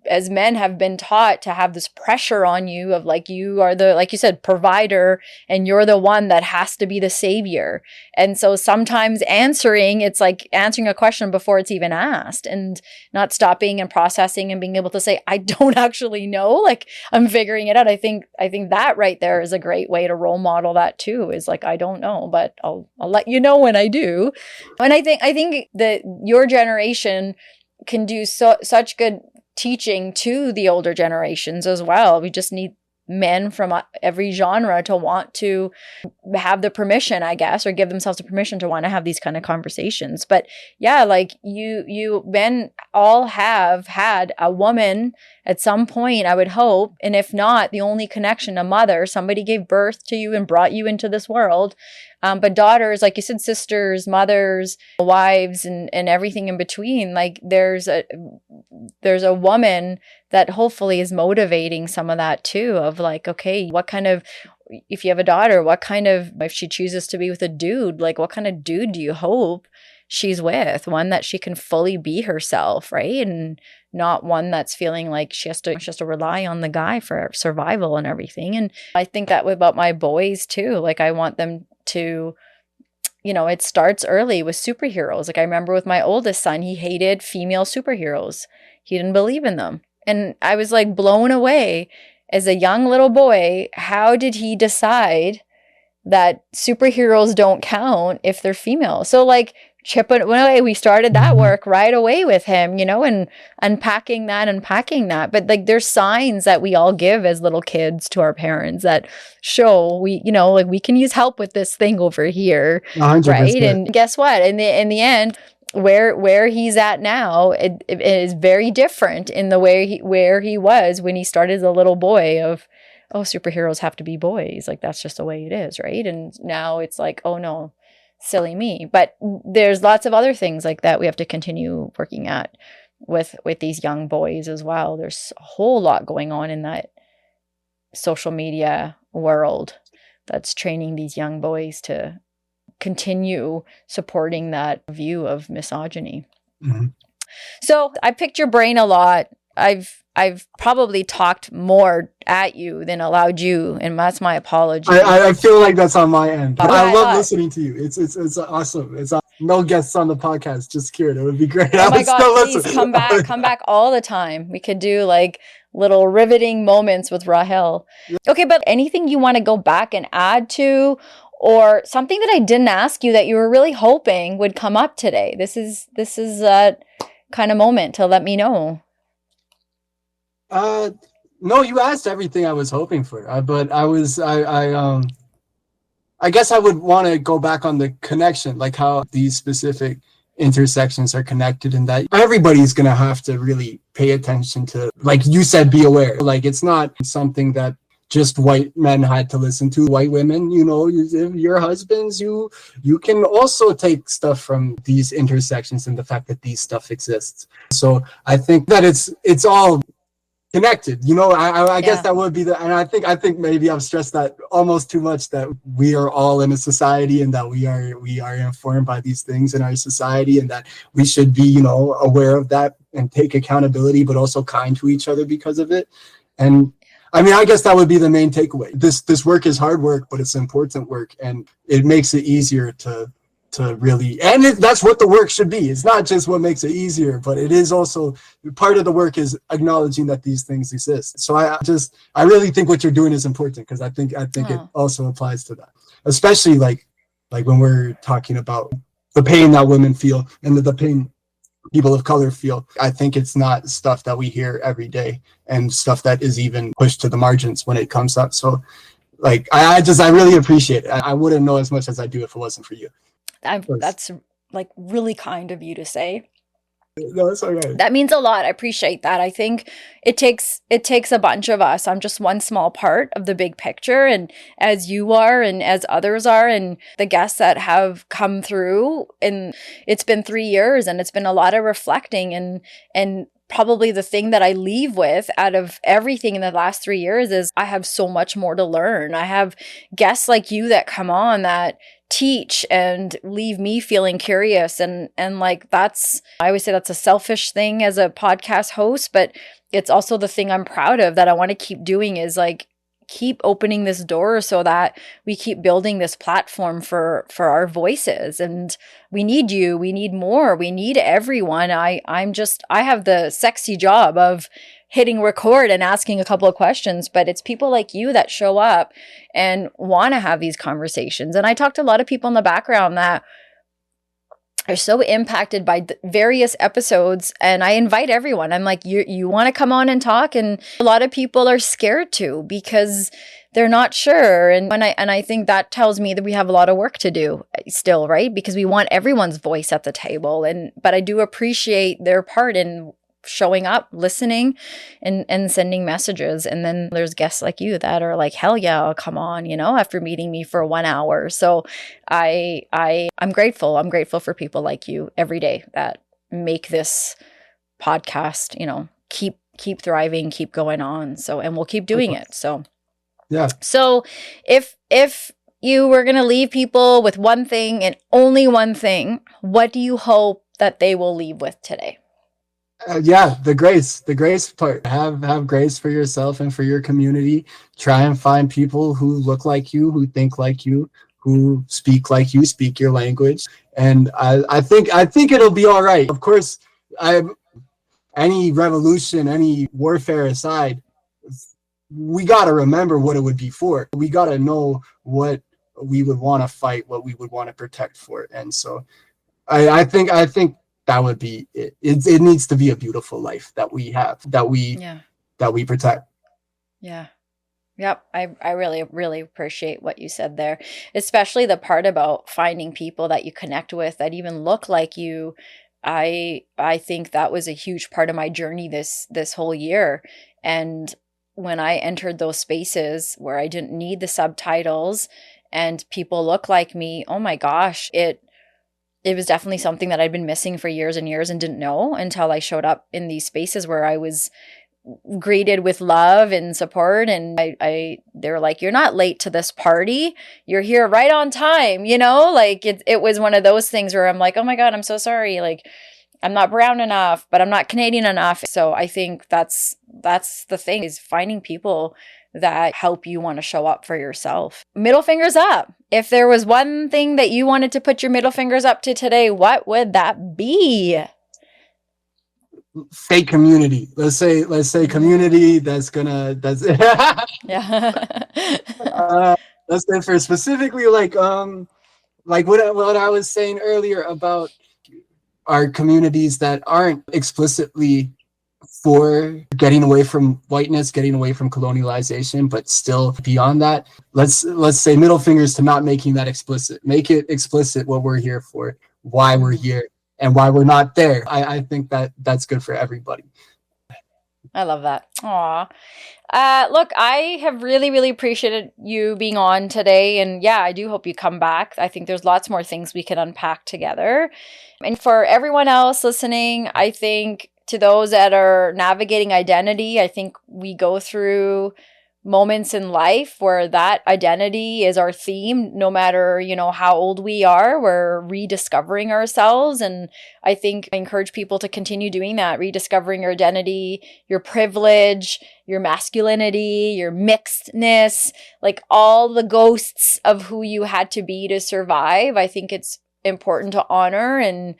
as men have been taught to have this pressure on you of like, you are the, like you said, provider, and you're the one that has to be the savior. And so sometimes it's like answering a question before it's even asked, and not stopping and processing and being able to say, I don't actually know, like I'm figuring it out. I think that right there is a great way to role model that too, is like, I don't know, but I'll let you know when I do. And I think that your generation can do such good teaching to the older generations as well. We just need men from every genre to want to have the permission, I guess, or give themselves the permission to want to have these kind of conversations. But yeah, like you men all have had a woman at some point, I would hope, and if not, the only connection, a mother, somebody gave birth to you and brought you into this world. But daughters, like you said, sisters, mothers, wives, and everything in between, like there's a woman that hopefully is motivating some of that too, of like, okay, what kind of, if you have a daughter, if she chooses to be with a dude, like what kind of dude do you hope she's with? One that she can fully be herself, right? And not one that's feeling like she has to rely on the guy for survival and everything. And I think that about my boys too. Like I want them to, you know, it starts early with superheroes. Like I remember with my oldest son, he hated female superheroes. He didn't believe in them. And I was like blown away as a young little boy. How did he decide that superheroes don't count if they're female? So like chipping away, we started that work right away with him, you know, and unpacking that. But like there's signs that we all give as little kids to our parents that show we, you know, like we can use help with this thing over here, 100%. right? And guess what? In the end, where he's at now, it is very different in the way where he was when he started as a little boy of, oh, superheroes have to be boys. Like that's just the way it is, right? And now it's like, oh no, silly me. But there's lots of other things like that we have to continue working at with these young boys as well. There's a whole lot going on in that social media world that's training these young boys to continue supporting that view of misogyny. So I picked your brain a lot. I've I've probably talked more at you than allowed you, and that's my apology. I feel like that's on my end. Yeah, I love listening to you. It's awesome. It's no guests on the podcast, just Kieran. It would be great. Oh my God, please come back all the time. We could do like little riveting moments with Rahell. Okay, but anything you want to go back and add to, or something that I didn't ask you that you were really hoping would come up today? This is that kind of moment to let me know. No, you asked everything I was hoping for, but I guess I would want to go back on the connection, like how these specific intersections are connected, and that everybody's going to have to really pay attention to, like you said, be aware. Like, it's not something that just white men had to listen to. White women, your husbands, you can also take stuff from these intersections and the fact that these stuff exists. So I think that it's all connected. I guess that would be and I think maybe I've stressed that almost too much, that we are all in a society, and that we are informed by these things in our society, and that we should be aware of that and take accountability, but also kind to each other because of it. And I mean, I guess that would be the main takeaway. This work is hard work, but it's important work, and it makes it easier to really, and that's what the work should be. It's not just what makes it easier, but it is also part of the work is acknowledging that these things exist. So I really think what you're doing is important, because I think it also applies to that, especially like when we're talking about the pain that women feel and the pain people of color feel. I think it's not stuff that we hear every day, and stuff that is even pushed to the margins when it comes up. So like, I really appreciate it. I wouldn't know as much as I do if it wasn't for you. That's like really kind of you to say. No, it's all right. That means a lot. I appreciate that. I think it takes a bunch of us. I'm just one small part of the big picture, and as you are, and as others are, and the guests that have come through, and it's been 3 years, and it's been a lot of reflecting, and probably the thing that I leave with out of everything in the last 3 years is I have so much more to learn. I have guests like you that come on that teach and leave me feeling curious, and like, I always say that's a selfish thing as a podcast host, but it's also the thing I'm proud of, that I want to keep doing, is like keep opening this door so that we keep building this platform for our voices. And we need you, we need more, we need everyone. I have the sexy job of hitting record and asking a couple of questions, but it's people like you that show up and want to have these conversations. And I talked to a lot of people in the background that are so impacted by various episodes, and I invite everyone. I'm like, you want to come on and talk? And a lot of people are scared to, because they're not sure. And I think that tells me that we have a lot of work to do still, right? Because we want everyone's voice at the table. But I do appreciate their part in showing up, listening, and sending messages. And then there's guests like you that are like, hell yeah, I'll come on, after meeting me for 1 hour. So I'm grateful. I'm grateful for people like you every day that make this podcast, keep thriving, keep going on. So, and we'll keep doing it. So, yeah. So if you were going to leave people with one thing and only one thing, what do you hope that they will leave with today? The grace part. Have grace for yourself and for your community. Try and find people who look like you, who think like you, who speak like you, speak your language. And I think it'll be all right. Of course, any revolution, any warfare aside, we got to remember what it would be for. We got to know what we would want to fight, what we would want to protect for. And so I think that would be it. It needs to be a beautiful life that we have, that we protect. Yeah. Yep. I really, really appreciate what you said there, especially the part about finding people that you connect with that even look like you. I think that was a huge part of my journey this whole year. And when I entered those spaces where I didn't need the subtitles and people look like me, oh my gosh, it was definitely something that I'd been missing for years and years and didn't know until I showed up in these spaces where I was greeted with love and support. And they were like, you're not late to this party. You're here right on time. Like it was one of those things where I'm like, oh my God, I'm so sorry. Like I'm not brown enough, but I'm not Canadian enough. So I think that's the thing, is finding people that help you want to show up for yourself. Middle fingers up. If there was one thing that you wanted to put your middle fingers up to today, what would that be? Fake community. Let's say community that's Yeah. let's say for specifically like what I was saying earlier about our communities that aren't explicitly for getting away from whiteness, getting away from colonialization, but still beyond that. Let's say middle fingers to not making that explicit. Make it explicit what we're here for, why we're here, and why we're not there. I think that's good for everybody. I love that. Aw. Look, I have really, really appreciated you being on today. And yeah, I do hope you come back. I think there's lots more things we can unpack together. And for everyone else listening, I think to those that are navigating identity, I think we go through moments in life where that identity is our theme, no matter, how old we are. We're rediscovering ourselves. And I think I encourage people to continue doing that, rediscovering your identity, your privilege, your masculinity, your mixedness, like all the ghosts of who you had to be to survive. I think it's important to honor and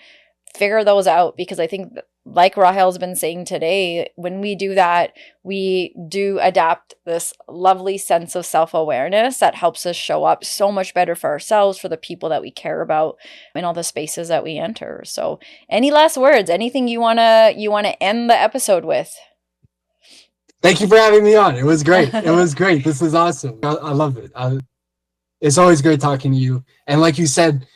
figure those out, because I think like Rahell's been saying today, when we do that, we do adapt this lovely sense of self-awareness that helps us show up so much better for ourselves, for the people that we care about, in all the spaces that we enter. So any last words, anything you want to end the episode with? Thank you for having me on. It was great. It was great. This is awesome. I love it. It's always great talking to you. And like you said,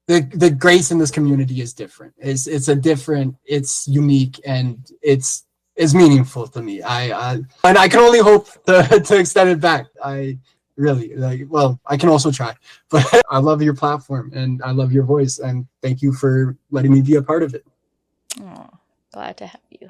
the grace in this community is different. It's unique, and it's meaningful to me. And I can only hope to extend it back. I really I can also try, but I love your platform and I love your voice, and thank you for letting me be a part of it. Oh, glad to have you.